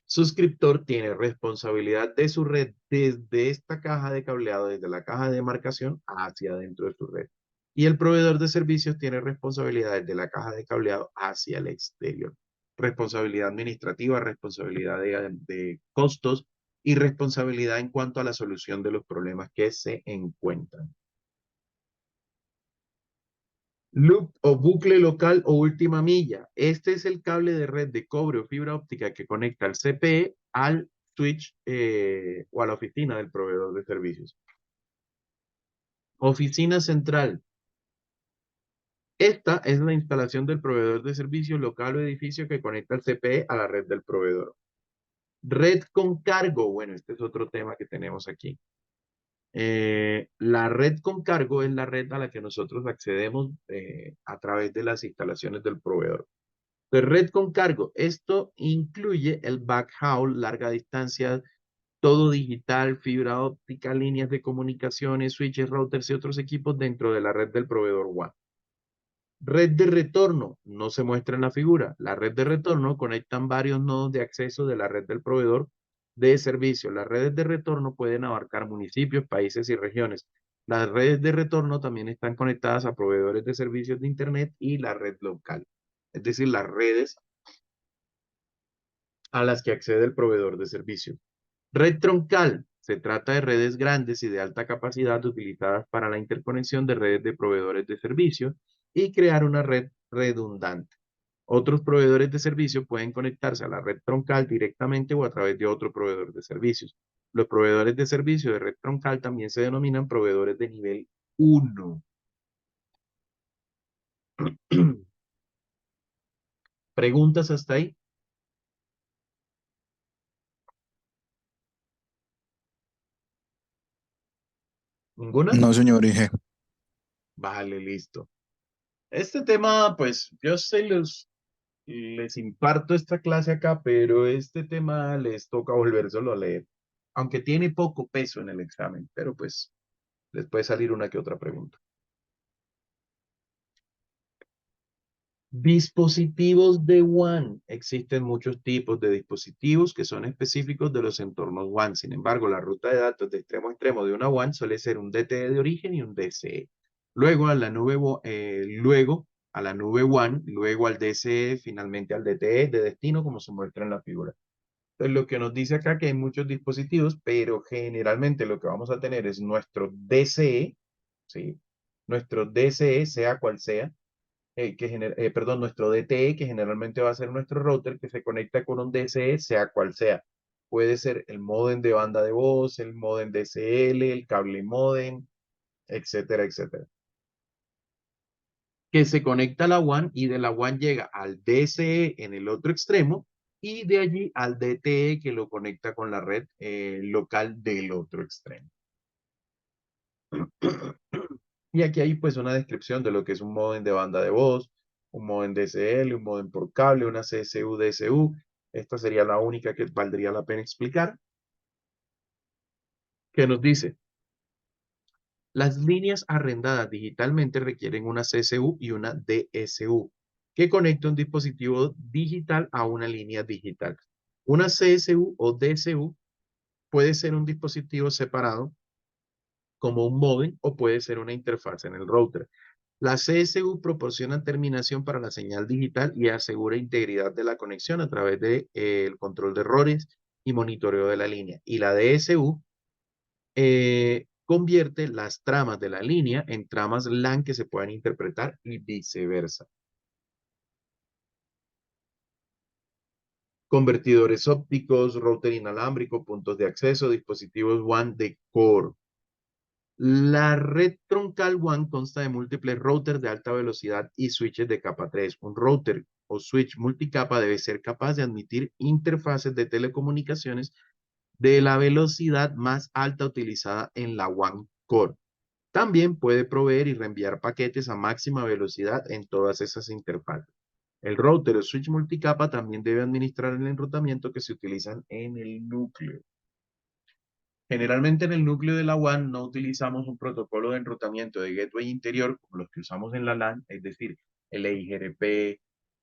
suscriptor tiene responsabilidad de su red desde esta caja de cableado, desde la caja de marcación hacia dentro de su red. Y el proveedor de servicios tiene responsabilidad desde la caja de cableado hacia el exterior. Responsabilidad administrativa, responsabilidad de costos y responsabilidad en cuanto a la solución de los problemas que se encuentran. Loop o bucle local o última milla. Este es el cable de red de cobre o fibra óptica que conecta al CPE al switch o a la oficina del proveedor de servicios. Oficina central. Esta es la instalación del proveedor de servicios local o edificio que conecta el CPE a la red del proveedor. Red con cargo. Bueno, este es otro tema que tenemos aquí. La red con cargo es la red a la que nosotros accedemos a través de las instalaciones del proveedor. De red con cargo, esto incluye el backhaul, larga distancia, todo digital, fibra óptica, líneas de comunicaciones, switches, routers y otros equipos dentro de la red del proveedor WAN. Red de retorno, no se muestra en la figura. La red de retorno conectan varios nodos de acceso de la red del proveedor de servicio. Las redes de retorno pueden abarcar municipios, países y regiones. Las redes de retorno también están conectadas a proveedores de servicios de Internet y la red local. Es decir, las redes a las que accede el proveedor de servicio. Red troncal. Se trata de redes grandes y de alta capacidad utilizadas para la interconexión de redes de proveedores de servicio y crear una red redundante. Otros proveedores de servicio pueden conectarse a la red troncal directamente o a través de otro proveedor de servicios. Los proveedores de servicio de red troncal también se denominan proveedores de nivel 1. ¿Preguntas hasta ahí? ¿Ninguna? No, señor Inge. Vale, listo. Este tema, pues yo sé les imparto esta clase acá, pero este tema les toca volvérselo a leer, aunque tiene poco peso en el examen, pero pues les puede salir una que otra pregunta. Dispositivos de WAN. Existen muchos tipos de dispositivos que son específicos de los entornos WAN. Sin embargo, la ruta de datos de extremo a extremo de una WAN suele ser un DTE de origen y un DCE. Luego a la nube, luego a la nube WAN, luego al DCE, finalmente al DTE de destino, como se muestra en la figura. Entonces, lo que nos dice acá que hay muchos dispositivos, pero generalmente lo que vamos a tener es nuestro DCE, ¿sí? Nuestro DCE, sea cual sea, perdón, nuestro DTE, que generalmente va a ser nuestro router, que se conecta con un DSE, sea cual sea. Puede ser el módem de banda de voz, el módem DSL, el cable módem, etcétera, etcétera. Que se conecta a la WAN y de la WAN llega al DSE en el otro extremo y de allí al DTE que lo conecta con la red local del otro extremo. Y aquí hay pues una descripción de lo que es un módem de banda de voz, un módem DSL, un módem por cable, una CSU, DSU. Esta sería la única que valdría la pena explicar. ¿Qué nos dice? Las líneas arrendadas digitalmente requieren una CSU y una DSU, que conecta un dispositivo digital a una línea digital. Una CSU o DSU puede ser un dispositivo separado como un módem o puede ser una interfaz en el router. La CSU proporciona terminación para la señal digital y asegura integridad de la conexión a través del control de errores y monitoreo de la línea. Y la DSU convierte las tramas de la línea en tramas LAN que se puedan interpretar y viceversa. Convertidores ópticos, router inalámbrico, puntos de acceso, dispositivos WAN de core. La red troncal WAN consta de múltiples routers de alta velocidad y switches de capa 3. Un router o switch multicapa debe ser capaz de admitir interfaces de telecomunicaciones de la velocidad más alta utilizada en la WAN Core. También puede proveer y reenviar paquetes a máxima velocidad en todas esas interfaces. El router o switch multicapa también debe administrar el enrutamiento que se utilizan en el núcleo. Generalmente en el núcleo de la WAN no utilizamos un protocolo de enrutamiento de gateway interior como los que usamos en la LAN, es decir, el EIGRP,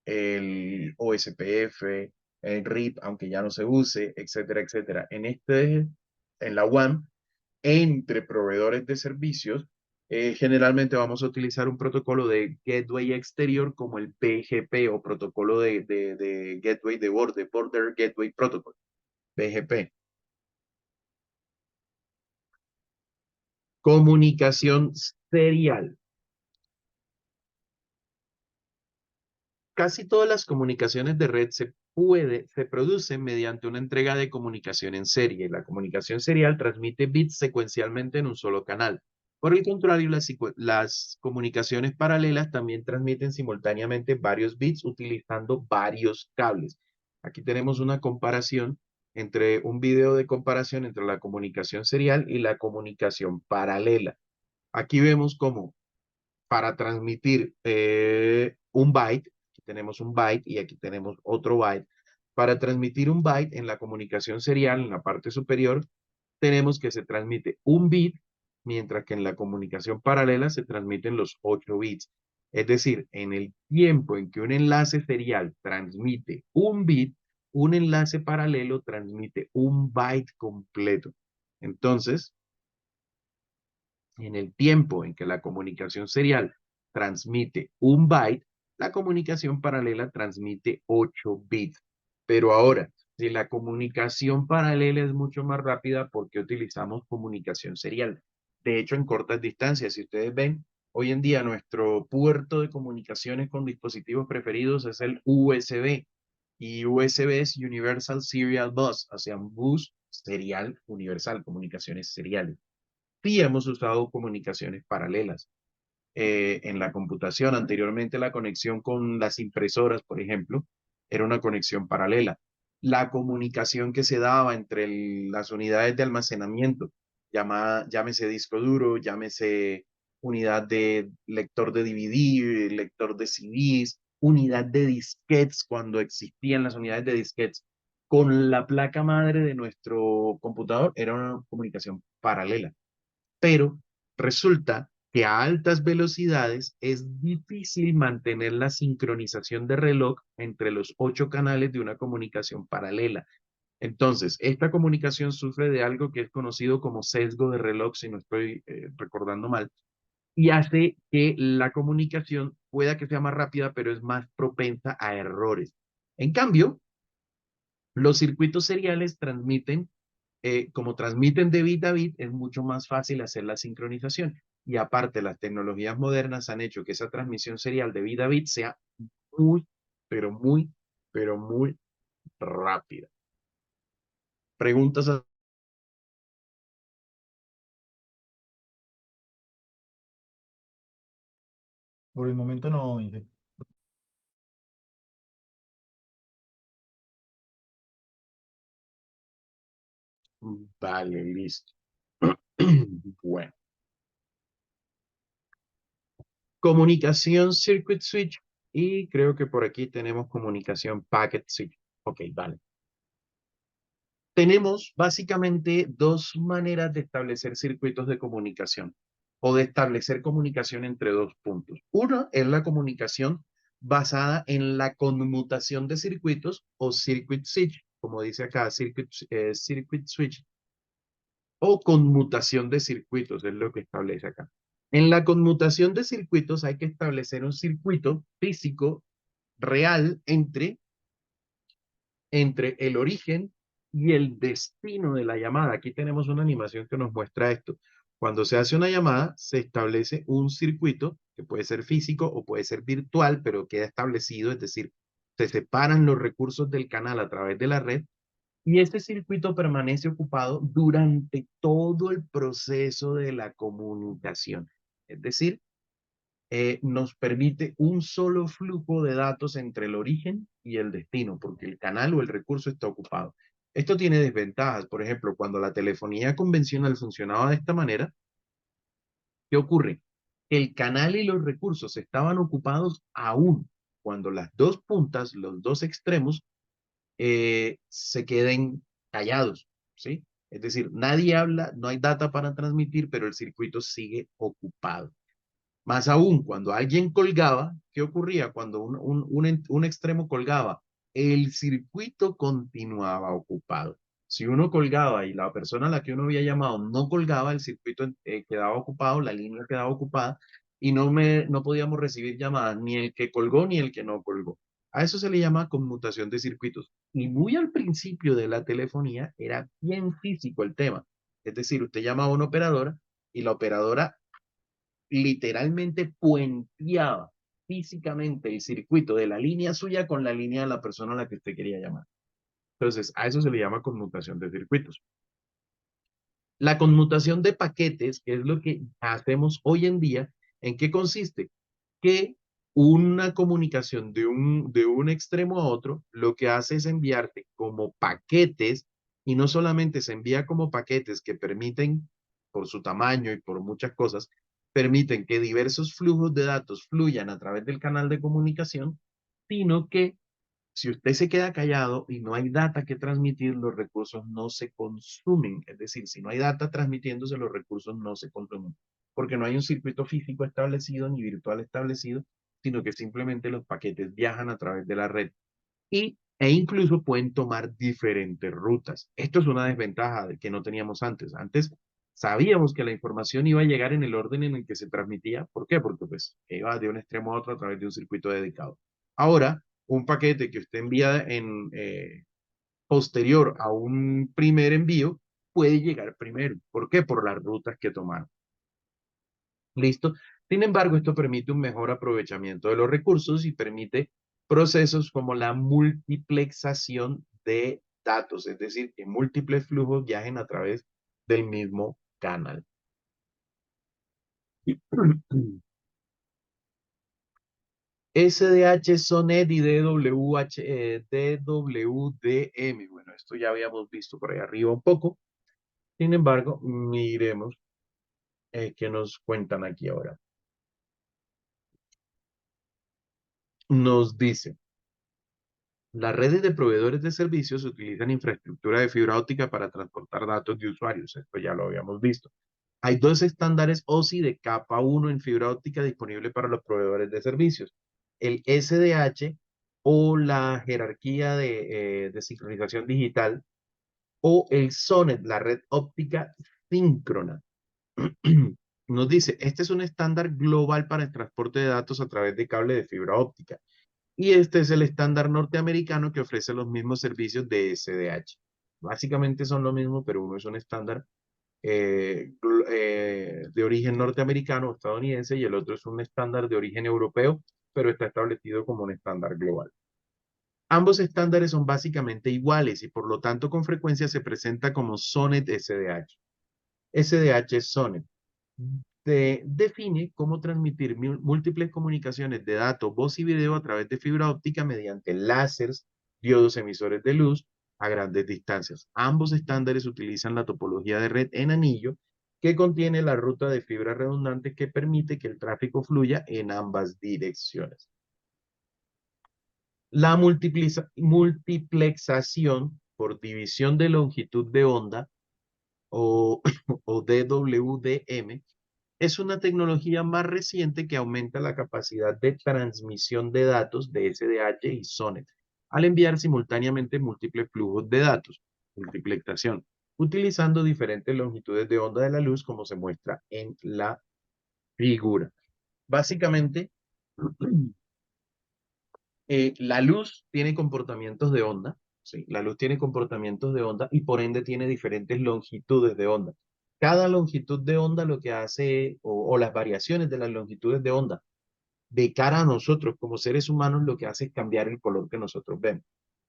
el OSPF, el RIP, aunque ya no se use, etcétera, etcétera. En la WAN, entre proveedores de servicios, generalmente vamos a utilizar un protocolo de gateway exterior como el BGP o protocolo de gateway de borde, Border Gateway Protocol, BGP. Comunicación serial. Casi todas las comunicaciones de red se producen mediante una entrega de comunicación en serie. La comunicación serial transmite bits secuencialmente en un solo canal. Por el contrario, las comunicaciones paralelas también transmiten simultáneamente varios bits utilizando varios cables. Aquí tenemos una comparación entre un video de comparación entre la comunicación serial y la comunicación paralela. Aquí vemos cómo para transmitir un byte, aquí tenemos un byte y aquí tenemos otro byte. Para transmitir un byte en la comunicación serial, en la parte superior, tenemos que se transmite un bit, mientras que en la comunicación paralela se transmiten los 8 bits. Es decir, en el tiempo en que un enlace serial transmite un bit, un enlace paralelo transmite un byte completo. Entonces, en el tiempo en que la comunicación serial transmite un byte, la comunicación paralela transmite 8 bits. Pero ahora, si la comunicación paralela es mucho más rápida, ¿por qué utilizamos comunicación serial? De hecho, en cortas distancias, si ustedes ven, hoy en día nuestro puerto de comunicaciones con dispositivos preferidos es el USB. Y USB es Universal Serial Bus, o sea, un bus serial universal, comunicaciones seriales. Sí hemos usado comunicaciones paralelas en la computación. Anteriormente la conexión con las impresoras, por ejemplo, era una conexión paralela. La comunicación que se daba entre las unidades de almacenamiento, llámese disco duro, llámese unidad de lector de DVD, lector de CDs, unidad de disquetes, cuando existían las unidades de disquetes, con la placa madre de nuestro computador, era una comunicación paralela. Pero resulta que a altas velocidades es difícil mantener la sincronización de reloj entre los 8 canales de una comunicación paralela. Entonces, esta comunicación sufre de algo que es conocido como sesgo de reloj, si no estoy recordando mal, y hace que la comunicación pueda que sea más rápida, pero es más propensa a errores. En cambio, los circuitos seriales transmiten como transmiten de bit a bit, es mucho más fácil hacer la sincronización. Y aparte, las tecnologías modernas han hecho que esa transmisión serial de bit a bit sea muy, pero muy, pero muy rápida. Preguntas. Por el momento no, Inge. Vale, listo. Bueno, comunicación circuit switch y creo que por aquí tenemos comunicación packet switch. Ok, vale. Tenemos básicamente dos maneras de establecer circuitos de comunicación o de establecer comunicación entre dos puntos. Una es la comunicación basada en la conmutación de circuitos o circuit switch, como dice acá, circuit switch o conmutación de circuitos, es lo que establece acá. En la conmutación de circuitos hay que establecer un circuito físico real entre el origen y el destino de la llamada. Aquí tenemos una animación que nos muestra esto. Cuando se hace una llamada, se establece un circuito que puede ser físico o puede ser virtual, pero queda establecido, es decir, se separan los recursos del canal a través de la red y este circuito permanece ocupado durante todo el proceso de la comunicación. Es decir, nos permite un solo flujo de datos entre el origen y el destino, porque el canal o el recurso está ocupado. Esto tiene desventajas. Por ejemplo, cuando la telefonía convencional funcionaba de esta manera, ¿qué ocurre? El canal y los recursos estaban ocupados aún cuando las dos puntas, los dos extremos, se queden callados, ¿sí? Es decir, nadie habla, no hay data para transmitir, pero el circuito sigue ocupado. Más aún, cuando alguien colgaba, ¿qué ocurría? Cuando un extremo colgaba, el circuito continuaba ocupado. Si uno colgaba y la persona a la que uno había llamado no colgaba, el circuito quedaba ocupado, la línea quedaba ocupada y no podíamos recibir llamadas, ni el que colgó ni el que no colgó. A eso se le llama conmutación de circuitos. Y muy al principio de la telefonía era bien físico el tema. Es decir, usted llama a una operadora y la operadora literalmente puenteaba físicamente el circuito de la línea suya con la línea de la persona a la que usted quería llamar. Entonces, a eso se le llama conmutación de circuitos. La conmutación de paquetes, que es lo que hacemos hoy en día, ¿en qué consiste? Que una comunicación de un extremo a otro, lo que hace es enviarte como paquetes, y no solamente se envía como paquetes que permiten, por su tamaño y por muchas cosas, permiten que diversos flujos de datos fluyan a través del canal de comunicación, sino que si usted se queda callado y no hay data que transmitir, los recursos no se consumen. Es decir, si no hay data transmitiéndose, los recursos no se consumen. Porque no hay un circuito físico establecido ni virtual establecido, sino que simplemente los paquetes viajan a través de la red e incluso pueden tomar diferentes rutas. Esto es una desventaja que no teníamos antes. Antes sabíamos que la información iba a llegar en el orden en el que se transmitía. ¿Por qué? Porque pues iba de un extremo a otro a través de un circuito dedicado. Ahora, un paquete que usted envía en posterior a un primer envío puede llegar primero. ¿Por qué? Por las rutas que tomaron. ¿Listo? Sin embargo, esto permite un mejor aprovechamiento de los recursos y permite procesos como la multiplexación de datos, es decir, que múltiples flujos viajen a través del mismo canal. SDH, SONET y DWDM. Bueno, esto ya habíamos visto por ahí arriba un poco. Sin embargo, miremos qué nos cuentan aquí ahora. Nos dice, las redes de proveedores de servicios utilizan infraestructura de fibra óptica para transportar datos de usuarios. Esto ya lo habíamos visto. Hay dos estándares OSI de capa 1 en fibra óptica disponible para los proveedores de servicios. El SDH o la jerarquía de sincronización digital o el SONET, la red óptica síncrona. Nos dice, este es un estándar global para el transporte de datos a través de cable de fibra óptica. Y este es el estándar norteamericano que ofrece los mismos servicios de SDH. Básicamente son lo mismo, pero uno es un estándar de origen norteamericano o estadounidense y el otro es un estándar de origen europeo, pero está establecido como un estándar global. Ambos estándares son básicamente iguales y por lo tanto con frecuencia se presenta como SONET SDH. SDH SONET define cómo transmitir múltiples comunicaciones de datos, voz y video a través de fibra óptica mediante láseres, diodos emisores de luz a grandes distancias. Ambos estándares utilizan la topología de red en anillo que contiene la ruta de fibra redundante que permite que el tráfico fluya en ambas direcciones. La multiplexación por división de longitud de onda o, o DWDM es una tecnología más reciente que aumenta la capacidad de transmisión de datos de SDH y SONET al enviar simultáneamente múltiples flujos de datos, multiplexación, utilizando diferentes longitudes de onda de la luz como se muestra en la figura. Básicamente, la luz tiene comportamientos de onda, ¿sí? La luz tiene comportamientos de onda y por ende tiene diferentes longitudes de onda. Cada longitud de onda lo que hace, o las variaciones de las longitudes de onda, de cara a nosotros como seres humanos, lo que hace es cambiar el color que nosotros vemos.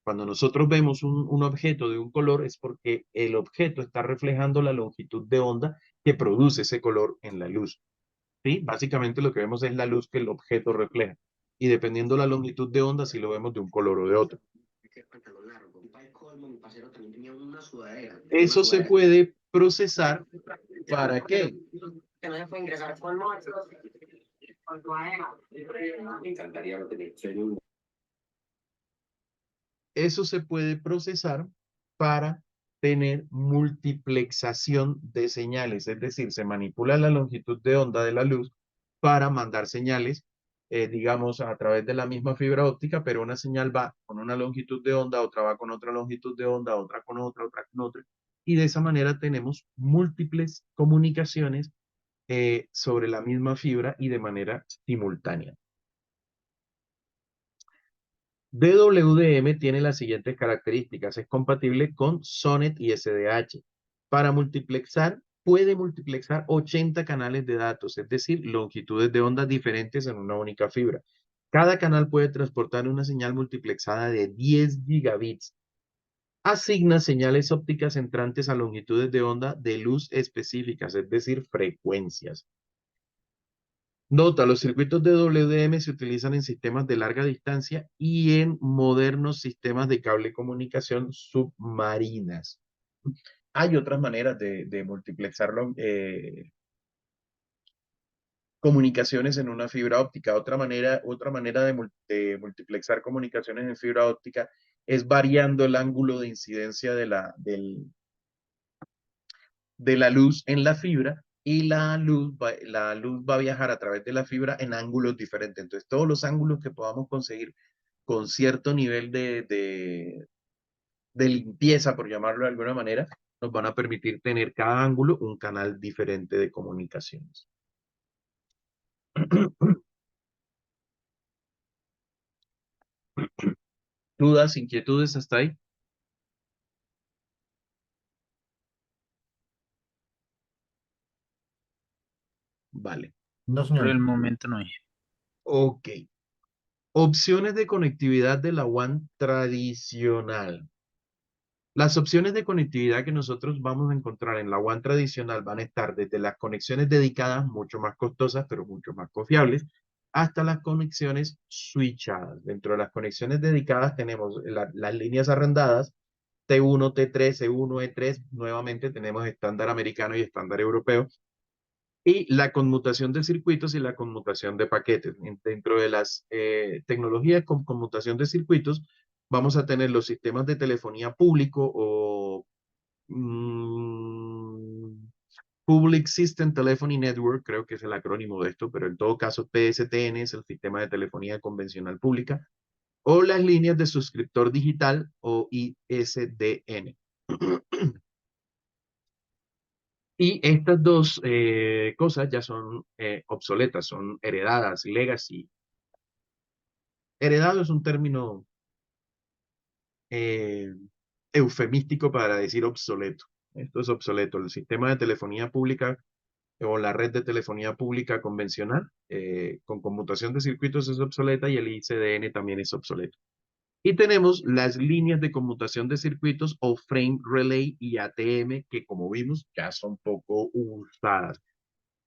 Cuando nosotros vemos un objeto de un color es porque el objeto está reflejando la longitud de onda que produce ese color en la luz. ¿Sí? Básicamente lo que vemos es la luz que el objeto refleja. Y dependiendo la longitud de onda, si lo vemos de un color o de otro. Eso se puede procesar ¿para qué? Que no se puede ingresar con muertos. Me encantaría tener. Eso se puede procesar para tener multiplexación de señales, es decir, se manipula la longitud de onda de la luz para mandar señales, digamos, a través de la misma fibra óptica, pero una señal va con una longitud de onda, otra va con otra longitud de onda, otra con otra, otra con otra, y de esa manera tenemos múltiples comunicaciones sobre la misma fibra y de manera simultánea. DWDM tiene las siguientes características. Es compatible con SONET y SDH. Para multiplexar, puede multiplexar 80 canales de datos, es decir, longitudes de ondas diferentes en una única fibra. Cada canal puede transportar una señal multiplexada de 10 gigabits. Asigna señales ópticas entrantes a longitudes de onda de luz específicas, es decir, frecuencias. Nota, los circuitos de WDM se utilizan en sistemas de larga distancia y en modernos sistemas de cable comunicación submarinas. Hay otras maneras de multiplexar comunicaciones en una fibra óptica. Otra manera de multiplexar comunicaciones en fibra óptica es variando el ángulo de incidencia de la luz en la fibra, y la luz va a viajar a través de la fibra en ángulos diferentes. Entonces, todos los ángulos que podamos conseguir con cierto nivel de limpieza, por llamarlo de alguna manera, nos van a permitir tener cada ángulo un canal diferente de comunicaciones. ¿Dudas, inquietudes hasta ahí? Vale. No, Por señor. el momento no hay. Ok. Opciones de conectividad de la WAN tradicional. Las opciones de conectividad que nosotros vamos a encontrar en la WAN tradicional van a estar desde las conexiones dedicadas, mucho más costosas, pero mucho más confiables, hasta las conexiones switchadas. Dentro de las conexiones dedicadas tenemos las líneas arrendadas, T1, T3, E1, E3. Nuevamente tenemos estándar americano y estándar europeo. Y la conmutación de circuitos y la conmutación de paquetes. Dentro de las tecnologías con conmutación de circuitos, vamos a tener los sistemas de telefonía público o Public System Telephony Network, creo que es el acrónimo de esto, pero en todo caso PSTN es el sistema de telefonía convencional pública, o las líneas de suscriptor digital o ISDN. Y estas dos cosas ya son obsoletas, son heredadas, legacy. Heredado es un término eh, eufemístico para decir obsoleto. Esto es obsoleto. El sistema de telefonía pública o la red de telefonía pública convencional con conmutación de circuitos es obsoleta, y el ICDN también es obsoleto. Y tenemos las líneas de conmutación de circuitos o frame relay y ATM, que como vimos ya son poco usadas.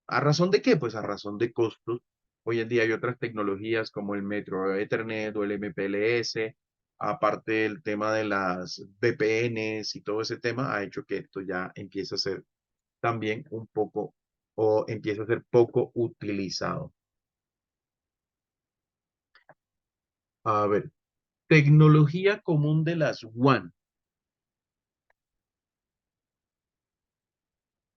¿A razón de qué? Pues a razón de costos. Hoy en día hay otras tecnologías como el Metro Ethernet o el MPLS. Aparte, el tema de las VPNs y todo ese tema ha hecho que esto ya empiece a ser también un poco, o empieza a ser poco utilizado. A ver, tecnología común de las WAN.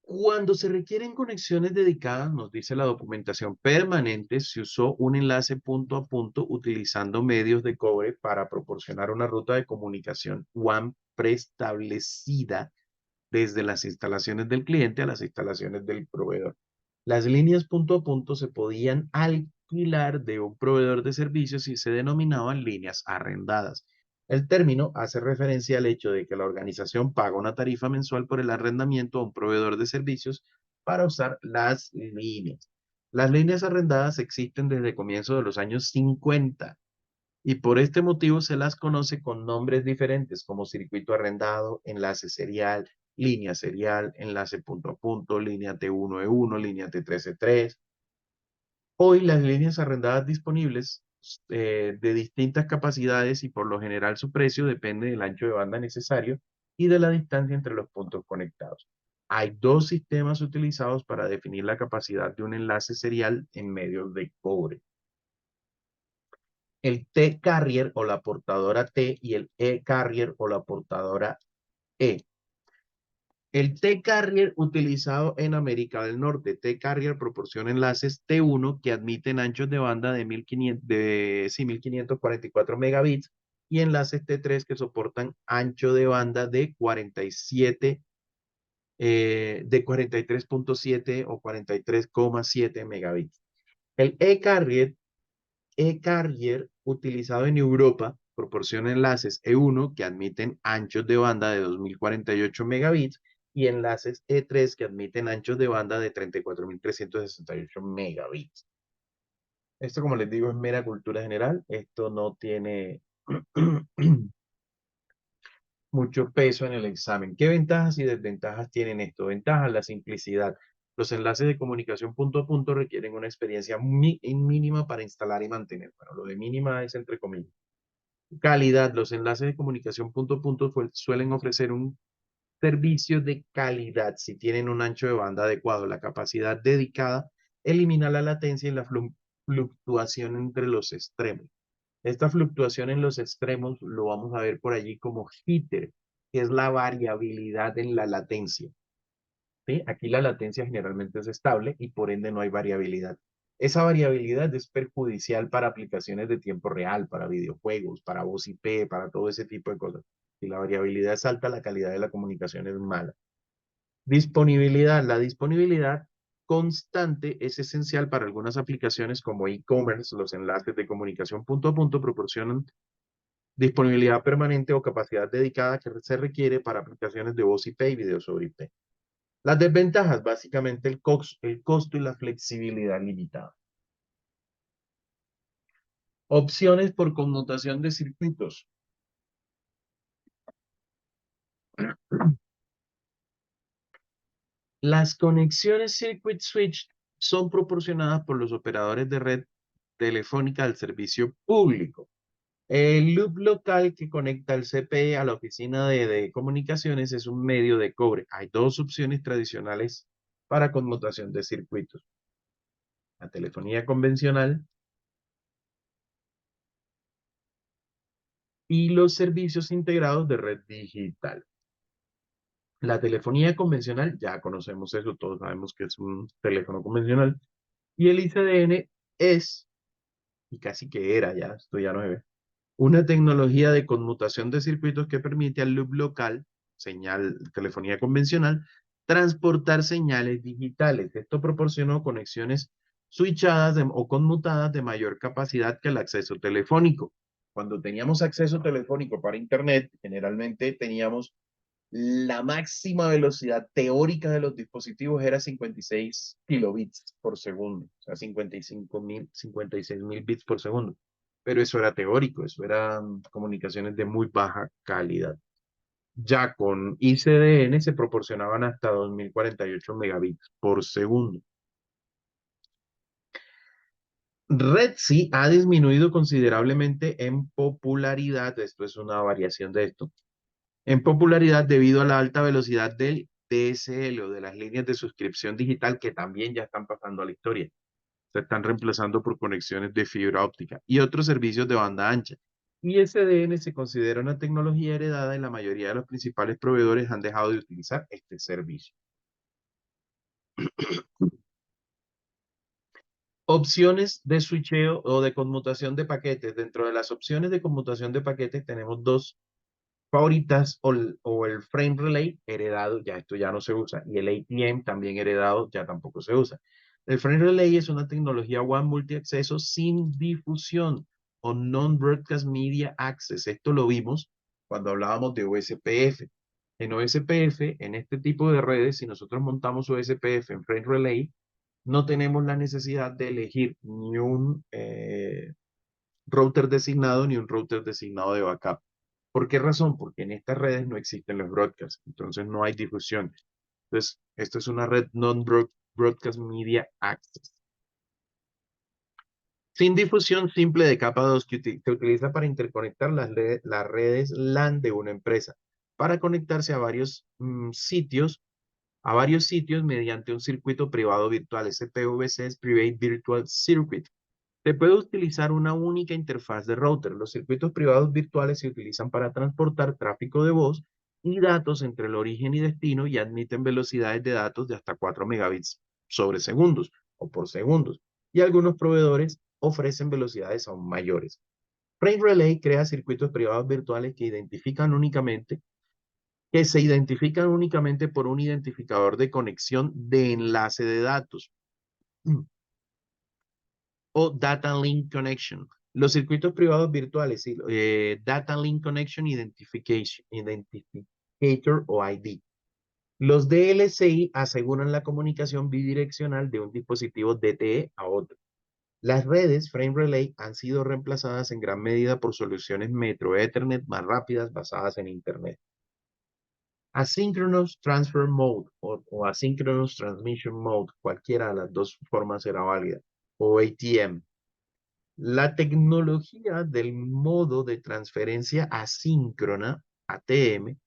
Cuando se requieren conexiones dedicadas, nos dice la documentación permanente, se usó un enlace punto a punto utilizando medios de cobre para proporcionar una ruta de comunicación WAN preestablecida desde las instalaciones del cliente a las instalaciones del proveedor. Las líneas punto a punto se podían alquilar de un proveedor de servicios y se denominaban líneas arrendadas. El término hace referencia al hecho de que la organización paga una tarifa mensual por el arrendamiento a un proveedor de servicios para usar las líneas. Las líneas arrendadas existen desde comienzos de los años 50 y por este motivo se las conoce con nombres diferentes como circuito arrendado, enlace serial, línea serial, enlace punto a punto, línea T1E1, línea T3E3. Hoy las líneas arrendadas disponibles de distintas capacidades, y por lo general su precio depende del ancho de banda necesario y de la distancia entre los puntos conectados. Hay dos sistemas utilizados para definir la capacidad de un enlace serial en medios de cobre: el T-carrier o la portadora T y el E-carrier o la portadora E. El T-carrier utilizado en América del Norte. T-carrier proporciona enlaces T1 que admiten anchos de banda de 1544 megabits, y enlaces T3 que soportan ancho de banda de 47, de 43.7 o 43,7 megabits. El E-carrier utilizado en Europa proporciona enlaces E1 que admiten anchos de banda de 2048 megabits y enlaces E3 que admiten anchos de banda de 34.368 megabits. Esto, como les digo, es mera cultura general. Esto no tiene mucho peso en el examen. ¿Qué ventajas y desventajas tienen esto? Ventajas, la simplicidad. Los enlaces de comunicación punto a punto requieren una experiencia mínima para instalar y mantener. Bueno, lo de mínima es entre comillas. Calidad. Los enlaces de comunicación punto a punto suelen ofrecer un servicio de calidad si tienen un ancho de banda adecuado. La capacidad dedicada elimina la latencia y la fluctuación entre los extremos. Esta fluctuación en los extremos lo vamos a ver por allí como jitter, que es la variabilidad en la latencia. ¿Sí? Aquí la latencia generalmente es estable y por ende no hay variabilidad. Esa variabilidad es perjudicial para aplicaciones de tiempo real, para videojuegos, para voz IP, para todo ese tipo de cosas. Si la variabilidad es alta, la calidad de la comunicación es mala. Disponibilidad. La disponibilidad constante es esencial para algunas aplicaciones como e-commerce. Los enlaces de comunicación punto a punto proporcionan disponibilidad permanente o capacidad dedicada que se requiere para aplicaciones de voz IP y video sobre IP. Las desventajas, básicamente el costo y la flexibilidad limitada. Opciones por conmutación de circuitos. Las conexiones Circuit Switch son proporcionadas por los operadores de red telefónica al servicio público. El loop local que conecta el CPE a la oficina de comunicaciones es un medio de cobre. Hay dos opciones tradicionales para conmutación de circuitos. La telefonía convencional y los servicios integrados de red digital. La telefonía convencional, ya conocemos eso, todos sabemos que es un teléfono convencional. Y el ICDN es, y casi que era ya, esto ya no se ve, una tecnología de conmutación de circuitos que permite al loop local, señal telefonía convencional, transportar señales digitales. Esto proporcionó conexiones switchadas o conmutadas de mayor capacidad que el acceso telefónico. Cuando teníamos acceso telefónico para Internet, generalmente teníamos la máxima velocidad teórica de los dispositivos era 56 kilobits por segundo, o sea, 56.000 bits por segundo. Pero eso era teórico, eso eran comunicaciones de muy baja calidad. Ya con ICDN se proporcionaban hasta 2048 megabits por segundo. Redsi ha disminuido considerablemente en popularidad, esto es una variación de esto, en popularidad debido a la alta velocidad del DSL o de las líneas de suscripción digital que también ya están pasando a la historia. Se están reemplazando por conexiones de fibra óptica y otros servicios de banda ancha. ISDN se considera una tecnología heredada y la mayoría de los principales proveedores han dejado de utilizar este servicio. Opciones de switcheo o de conmutación de paquetes. Dentro de las opciones de conmutación de paquetes tenemos dos favoritas o el frame relay heredado, ya esto ya no se usa, y el ATM también heredado ya tampoco se usa. El frame relay es una tecnología WAN multiacceso sin difusión o non-broadcast media access. Esto lo vimos cuando hablábamos de OSPF. En OSPF, en este tipo de redes, si nosotros montamos OSPF en frame relay, no tenemos la necesidad de elegir ni un router designado ni un router designado de backup. ¿Por qué razón? Porque en estas redes no existen los broadcasts, entonces no hay difusión. Entonces, esto es una red non-broadcast media access. Sin difusión simple de capa 2 que se utiliza para interconectar las redes LAN de una empresa, para conectarse a varios sitios mediante un circuito privado virtual. SPVC es Private Virtual Circuit. Se puede utilizar una única interfaz de router. Los circuitos privados virtuales se utilizan para transportar tráfico de voz y datos entre el origen y destino y admiten velocidades de datos de hasta 4 megabits sobre segundos o por segundos. Y algunos proveedores ofrecen velocidades aún mayores. Frame Relay crea circuitos privados virtuales que se identifican únicamente por un identificador de conexión de enlace de datos. O Data Link Connection. Los circuitos privados virtuales, Data Link Connection Identificator o ID. Los DLCI aseguran la comunicación bidireccional de un dispositivo DTE a otro. Las redes Frame Relay han sido reemplazadas en gran medida por soluciones Metro Ethernet más rápidas basadas en Internet. Asynchronous Transfer Mode o Asynchronous Transmission Mode, cualquiera de las dos formas será válida, o ATM. La tecnología del modo de transferencia asíncrona, ATM,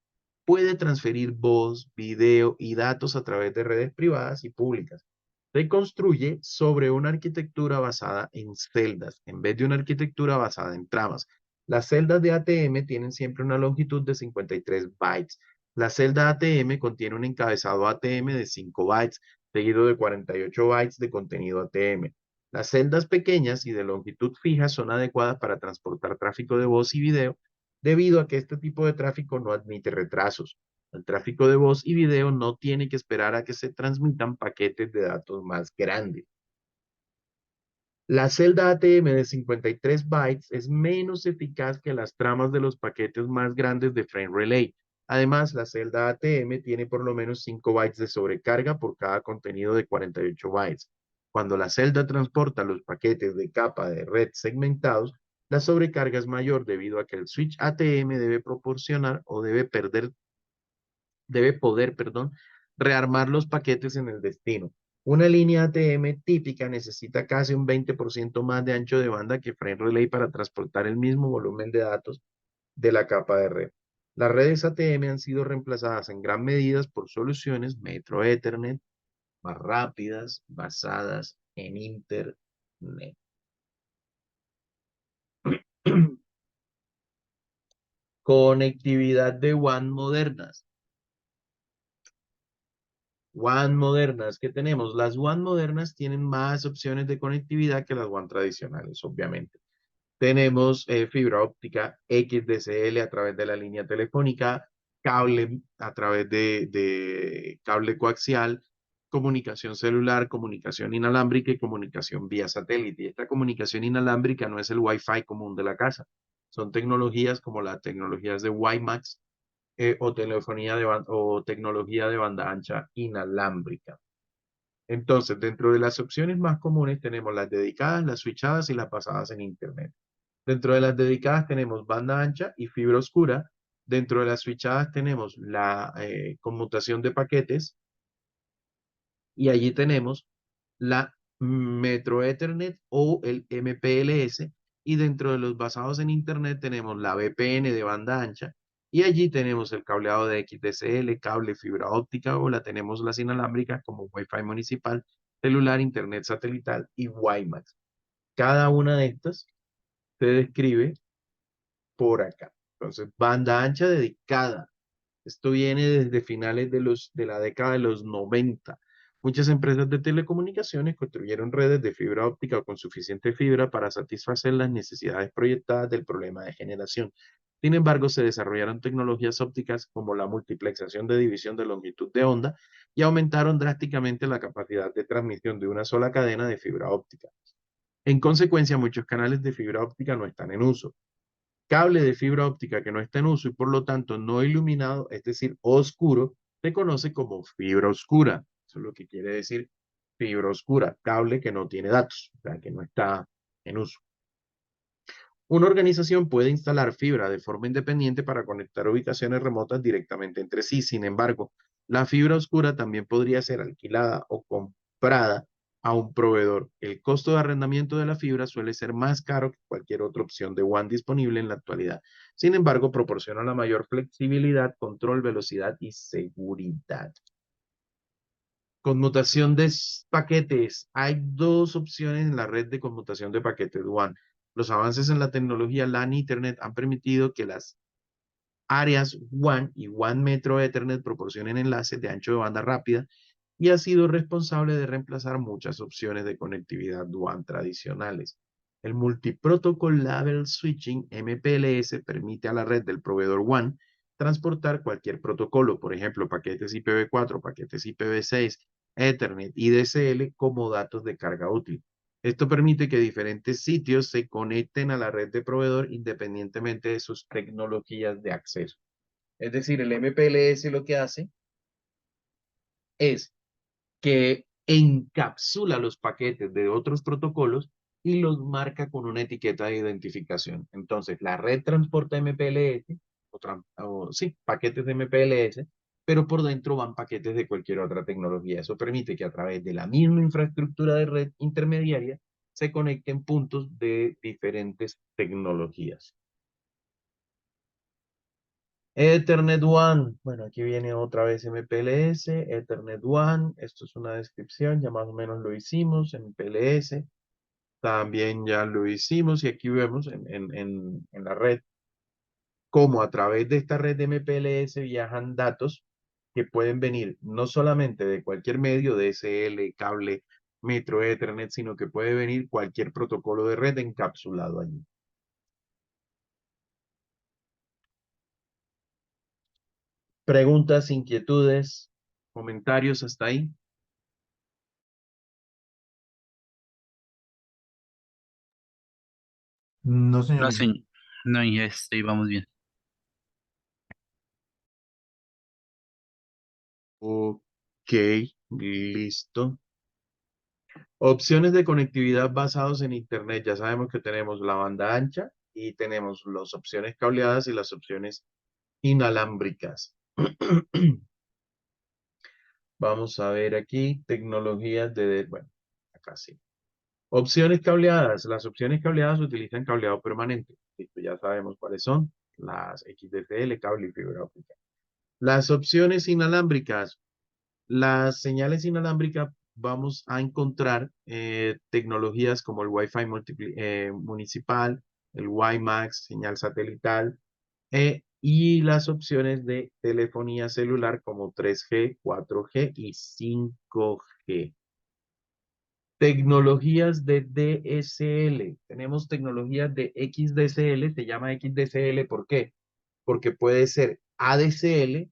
puede transferir voz, video y datos a través de redes privadas y públicas. Se construye sobre una arquitectura basada en celdas, en vez de una arquitectura basada en tramas. Las celdas de ATM tienen siempre una longitud de 53 bytes. La celda ATM contiene un encabezado ATM de 5 bytes, seguido de 48 bytes de contenido ATM. Las celdas pequeñas y de longitud fija son adecuadas para transportar tráfico de voz y video, debido a que este tipo de tráfico no admite retrasos. El tráfico de voz y video no tiene que esperar a que se transmitan paquetes de datos más grandes. La celda ATM de 53 bytes es menos eficaz que las tramas de los paquetes más grandes de Frame Relay. Además, la celda ATM tiene por lo menos 5 bytes de sobrecarga por cada contenido de 48 bytes. Cuando la celda transporta los paquetes de capa de red segmentados, la sobrecarga es mayor debido a que el switch ATM debe proporcionar o debe poder, rearmar los paquetes en el destino. Una línea ATM típica necesita casi un 20% más de ancho de banda que Frame Relay para transportar el mismo volumen de datos de la capa de red. Las redes ATM han sido reemplazadas en gran medida por soluciones Metro Ethernet más rápidas, basadas en Internet. Conectividad de WAN modernas. WAN modernas que tenemos. Las WAN modernas tienen más opciones de conectividad que las WAN tradicionales, obviamente. Tenemos fibra óptica, XDSL a través de la línea telefónica, cable a través de cable coaxial, comunicación celular, comunicación inalámbrica y comunicación vía satélite. Y esta comunicación inalámbrica no es el Wi-Fi común de la casa. Son tecnologías como las tecnologías de WiMAX, o o tecnología de banda ancha inalámbrica. Entonces, dentro de las opciones más comunes tenemos las dedicadas, las switchadas y las basadas en Internet. Dentro de las dedicadas tenemos banda ancha y fibra oscura. Dentro de las switchadas tenemos la conmutación de paquetes y allí tenemos la Metro Ethernet o el MPLS, y dentro de los basados en Internet tenemos la VPN de banda ancha, y allí tenemos el cableado de XDSL, cable fibra óptica, o la tenemos las inalámbricas como Wi-Fi municipal, celular, Internet satelital y WiMAX. Cada una de estas se describe por acá. Entonces, banda ancha dedicada. Esto viene desde finales de la década de los 90. Muchas empresas de telecomunicaciones construyeron redes de fibra óptica con suficiente fibra para satisfacer las necesidades proyectadas del problema de generación. Sin embargo, se desarrollaron tecnologías ópticas como la multiplexación de división de longitud de onda y aumentaron drásticamente la capacidad de transmisión de una sola cadena de fibra óptica. En consecuencia, muchos canales de fibra óptica no están en uso. Cable de fibra óptica que no está en uso y por lo tanto no iluminado, es decir, oscuro, se conoce como fibra oscura. Eso es lo que quiere decir fibra oscura, cable que no tiene datos, o sea, que no está en uso. Una organización puede instalar fibra de forma independiente para conectar ubicaciones remotas directamente entre sí. Sin embargo, la fibra oscura también podría ser alquilada o comprada a un proveedor. El costo de arrendamiento de la fibra suele ser más caro que cualquier otra opción de WAN disponible en la actualidad. Sin embargo, proporciona la mayor flexibilidad, control, velocidad y seguridad. Conmutación de paquetes. Hay dos opciones en la red de conmutación de paquetes WAN. Los avances en la tecnología LAN e Ethernet han permitido que las áreas WAN y WAN Metro Ethernet proporcionen enlaces de ancho de banda rápida, y ha sido responsable de reemplazar muchas opciones de conectividad WAN tradicionales. El Multiprotocol Label Switching, MPLS, permite a la red del proveedor WAN transportar cualquier protocolo, por ejemplo, paquetes IPv4, paquetes IPv6, Ethernet y DSL como datos de carga útil. Esto permite que diferentes sitios se conecten a la red de proveedor independientemente de sus tecnologías de acceso. Es decir, el MPLS lo que hace es que encapsula los paquetes de otros protocolos y los marca con una etiqueta de identificación. Entonces, la red transporta MPLS, sí, paquetes de MPLS, pero por dentro van paquetes de cualquier otra tecnología. Eso permite que a través de la misma infraestructura de red intermediaria se conecten puntos de diferentes tecnologías. Ethernet WAN, bueno, aquí viene otra vez MPLS, Ethernet WAN, esto es una descripción, ya más o menos lo hicimos, MPLS, también ya lo hicimos y aquí vemos en la red cómo a través de esta red de MPLS viajan datos que pueden venir no solamente de cualquier medio, DSL, cable, metro, Ethernet, sino que puede venir cualquier protocolo de red encapsulado allí. Preguntas, inquietudes, comentarios hasta ahí. No, No, señorita. señor. No, y vamos bien. Ok, listo. Opciones de conectividad basados en Internet. Ya sabemos que tenemos la banda ancha y tenemos las opciones cableadas y las opciones inalámbricas. Vamos a ver aquí, tecnologías bueno, acá sí. Opciones cableadas. Las opciones cableadas utilizan cableado permanente. Listo, ya sabemos cuáles son. Las XDSL, cable y fibra óptica. Las opciones inalámbricas. Las señales inalámbricas vamos a encontrar tecnologías como el Wi-Fi municipal, el WiMAX, señal satelital, y las opciones de telefonía celular como 3G, 4G y 5G. Tecnologías de DSL. Tenemos tecnologías de XDSL, se llama XDSL, ¿por qué? Porque puede ser ADSL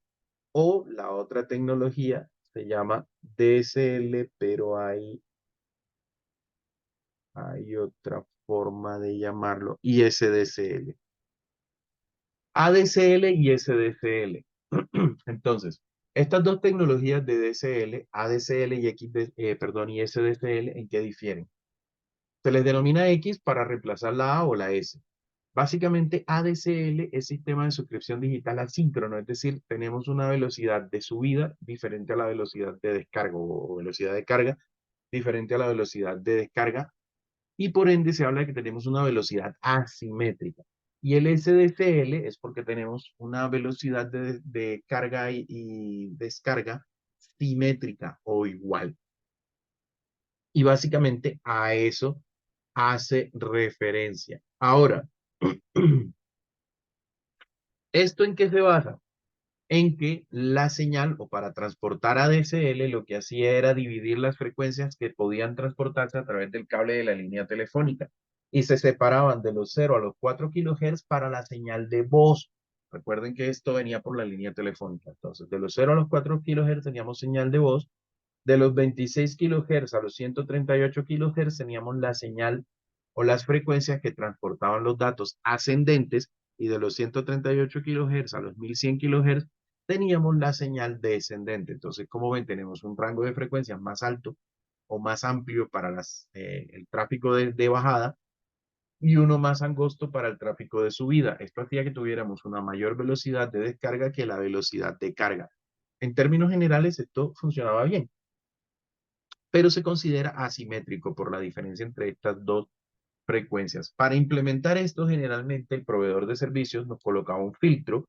o la otra tecnología se llama DSL, pero hay otra forma de llamarlo, ISDSL. ADSL y SDSL. Entonces, estas dos tecnologías de DSL, ADSL y perdón, y SDSL, ¿en qué difieren? Se les denomina X para reemplazar la A o la S. Básicamente, ADSL es sistema de suscripción digital asíncrono, es decir, tenemos una velocidad de subida diferente a la velocidad de descarga o velocidad de carga diferente a la velocidad de descarga y por ende se habla de que tenemos una velocidad asimétrica. Y el SDCL es porque tenemos una velocidad de carga y descarga simétrica o igual. Y básicamente a eso hace referencia. Ahora, ¿esto en qué se basa? En que la señal, o para transportar ADSL, lo que hacía era dividir las frecuencias que podían transportarse a través del cable de la línea telefónica y se separaban de los 0 a los 4 kilohertz para la señal de voz. Recuerden que esto venía por la línea telefónica. Entonces, de los 0 a los 4 kilohertz teníamos señal de voz. De los 26 kilohertz a los 138 kilohertz teníamos la señal o las frecuencias que transportaban los datos ascendentes y de los 138 kilohertz a los 1100 kilohertz teníamos la señal descendente. Entonces, como ven, tenemos un rango de frecuencias más alto o más amplio para el tráfico de bajada y uno más angosto para el tráfico de subida. Esto hacía que tuviéramos una mayor velocidad de descarga que la velocidad de carga. En términos generales, esto funcionaba bien, pero se considera asimétrico por la diferencia entre estas dos frecuencias. Para implementar esto, generalmente el proveedor de servicios nos colocaba un filtro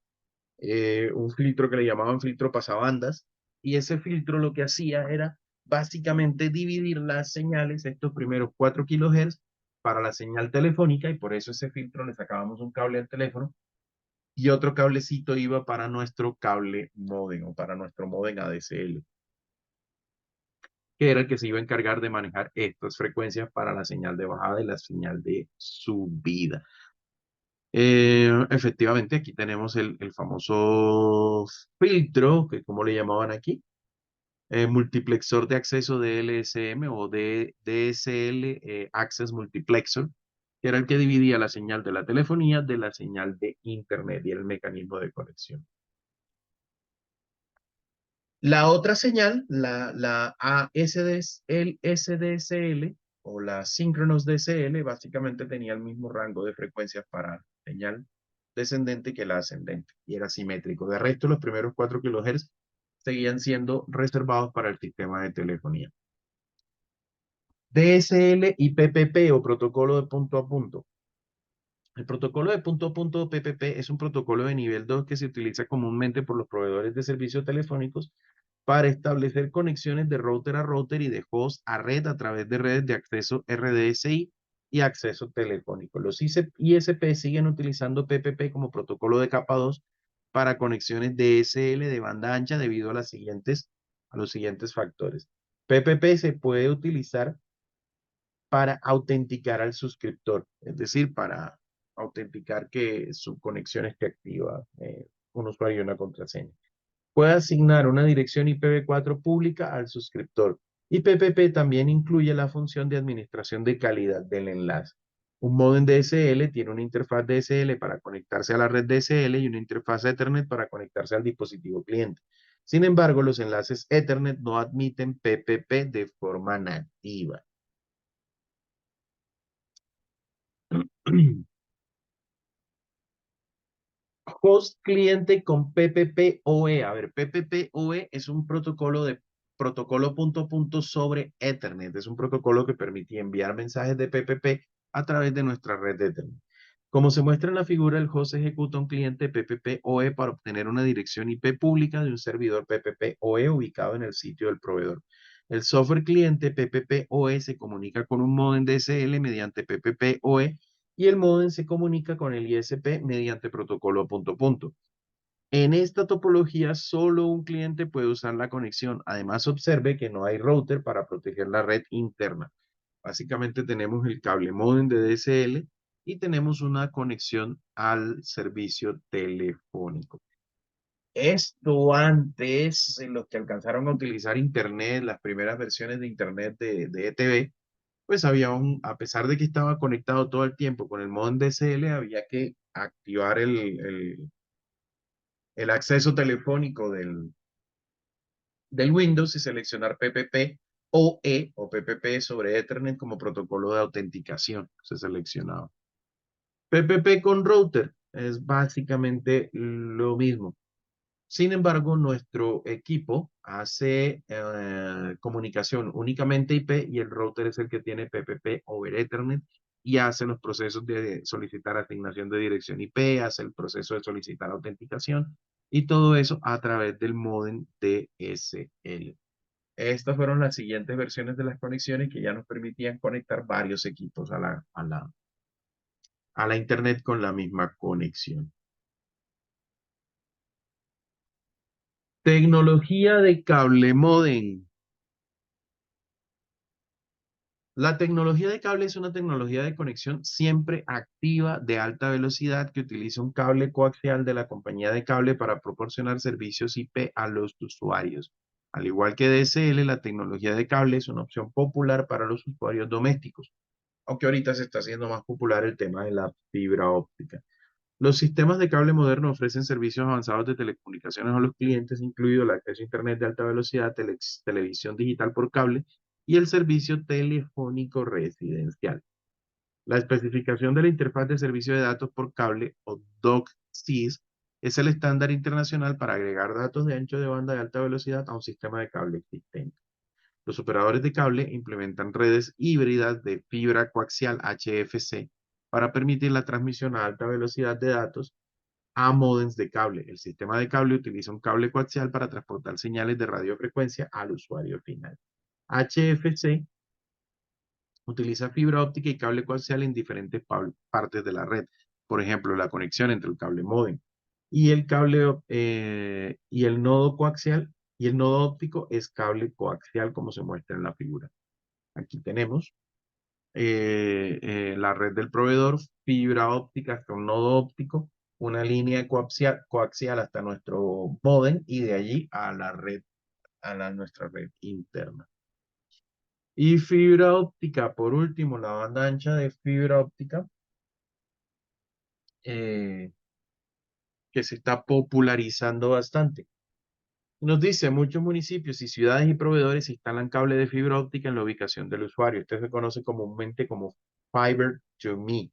que le llamaban filtro pasabandas, y ese filtro lo que hacía era básicamente dividir las señales, estos primeros 4 kilohertz, para la señal telefónica, y por eso ese filtro le sacábamos un cable al teléfono, y otro cablecito iba para nuestro cable módem o para nuestro módem ADSL, que era el que se iba a encargar de manejar estas frecuencias para la señal de bajada y la señal de subida. Efectivamente, aquí tenemos el famoso filtro, que como le llamaban aquí, multiplexor de acceso DLSM o DSL Access Multiplexer, que era el que dividía la señal de la telefonía de la señal de Internet y el mecanismo de conexión. La otra señal, el SDSL o la Synchronous DSL básicamente tenía el mismo rango de frecuencias para señal descendente que la ascendente y era simétrico. De resto, los primeros 4 kHz seguían siendo reservados para el sistema de telefonía. DSL y PPP o protocolo de punto a punto. El protocolo de punto a punto o PPP es un protocolo de nivel 2 que se utiliza comúnmente por los proveedores de servicios telefónicos para establecer conexiones de router a router y de host a red a través de redes de acceso RDSI y acceso telefónico. Los ISP siguen utilizando PPP como protocolo de capa 2 para conexiones DSL de banda ancha debido a los siguientes factores. PPP se puede utilizar para autenticar al suscriptor, es decir, para autenticar que su conexión esté activa, un usuario y una contraseña. Puede asignar una dirección IPv4 pública al suscriptor. Y PPP también incluye la función de administración de calidad del enlace. Un módem DSL tiene una interfaz DSL para conectarse a la red DSL y una interfaz Ethernet para conectarse al dispositivo cliente. Sin embargo, los enlaces Ethernet no admiten PPP de forma nativa. Host cliente con PPP-oe. A ver, PPP-oe es un protocolo de protocolo punto a punto sobre Ethernet. Es un protocolo que permite enviar mensajes de PPP a través de nuestra red de Ethernet. Como se muestra en la figura, el host ejecuta un cliente PPP-oe para obtener una dirección IP pública de un servidor PPP-oe ubicado en el sitio del proveedor. El software cliente PPP-oe se comunica con un módem DSL mediante PPP-oe y el módem se comunica con el ISP mediante protocolo punto a punto. En esta topología, solo un cliente puede usar la conexión. Además, observe que no hay router para proteger la red interna. Básicamente tenemos el cable módem de DSL y tenemos una conexión al servicio telefónico. Esto antes, en los que alcanzaron a utilizar Internet, las primeras versiones de Internet de ETV, pues a pesar de que estaba conectado todo el tiempo con el módem DSL, había que activar el acceso telefónico del Windows y seleccionar PPP-oe o PPP sobre Ethernet como protocolo de autenticación. Se seleccionaba. PPP con router es básicamente lo mismo. Sin embargo, nuestro equipo hace comunicación únicamente IP y el router es el que tiene PPP over Ethernet y hace los procesos de solicitar asignación de dirección IP, hace el proceso de solicitar autenticación y todo eso a través del módem DSL. Estas fueron las siguientes versiones de las conexiones que ya nos permitían conectar varios equipos a la Internet con la misma conexión. Tecnología de cable módem. La tecnología de cable es una tecnología de conexión siempre activa de alta velocidad que utiliza un cable coaxial de la compañía de cable para proporcionar servicios IP a los usuarios. Al igual que DSL, la tecnología de cable es una opción popular para los usuarios domésticos, aunque ahorita se está haciendo más popular el tema de la fibra óptica. Los sistemas de cable moderno ofrecen servicios avanzados de telecomunicaciones a los clientes, incluido el acceso a Internet de alta velocidad, televisión digital por cable y el servicio telefónico residencial. La especificación de la interfaz de servicio de datos por cable o DOCSIS es el estándar internacional para agregar datos de ancho de banda de alta velocidad a un sistema de cable existente. Los operadores de cable implementan redes híbridas de fibra coaxial HFC para permitir la transmisión a alta velocidad de datos a módems de cable. El sistema de cable utiliza un cable coaxial para transportar señales de radiofrecuencia al usuario final. HFC utiliza fibra óptica y cable coaxial en diferentes partes de la red. Por ejemplo, la conexión entre el cable módem y el cable y el nodo coaxial y el nodo óptico es cable coaxial como se muestra en la figura. Aquí tenemos la red del proveedor, fibra óptica hasta un nodo óptico, una línea coaxial hasta nuestro módem y de allí a la red, nuestra red interna. Y fibra óptica, por último, la banda ancha de fibra óptica, que se está popularizando bastante. Nos dice, muchos municipios y ciudades y proveedores instalan cable de fibra óptica en la ubicación del usuario. Este se conoce comúnmente como Fiber to Me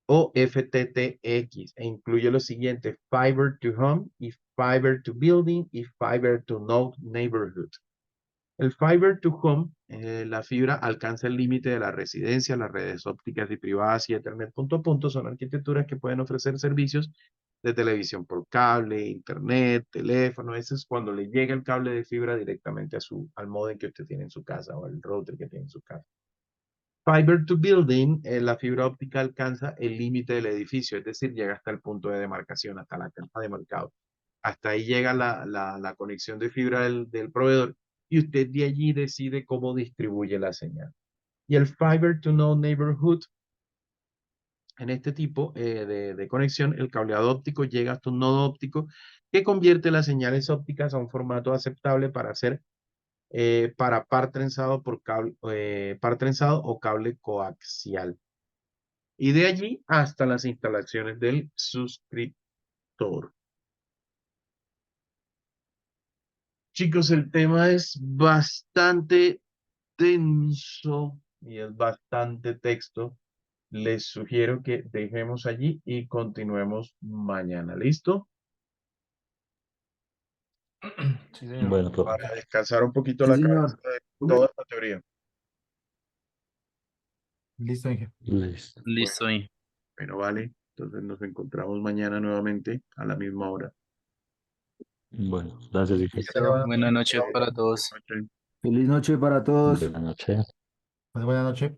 o FTTX e incluye lo siguiente: Fiber to Home y Fiber to Building y Fiber to Node Neighborhood. El Fiber to Home, la fibra alcanza el límite de la residencia, las redes ópticas y privadas y Ethernet punto a punto son arquitecturas que pueden ofrecer servicios de televisión por cable, internet, teléfono. Eso es cuando le llega el cable de fibra directamente al módem que usted tiene en su casa o al router que tiene en su casa. Fiber to Building, la fibra óptica alcanza el límite del edificio, es decir, llega hasta el punto de demarcación, hasta la caja de mercado. Hasta ahí llega la conexión de fibra del proveedor y usted de allí decide cómo distribuye la señal. Y el Fiber to Node Neighborhood, en este tipo de conexión, el cableado óptico llega hasta un nodo óptico que convierte las señales ópticas a un formato aceptable para par trenzado par trenzado o cable coaxial. Y de allí hasta las instalaciones del suscriptor. Chicos, el tema es bastante denso y es bastante texto. Les sugiero que dejemos allí y continuemos mañana. ¿Listo? Sí, señor. Bueno, profe. Para descansar un poquito Sí, la señor. cabeza de toda esta teoría. Listo, Inge. Listo. Listo, Inge. Bueno, vale. Entonces nos encontramos mañana nuevamente a la misma hora. Bueno, gracias, Inge. Listo. Buenas noches para todos. Buenas noches. Feliz noche para todos. Buenas noches. Pues buena noche.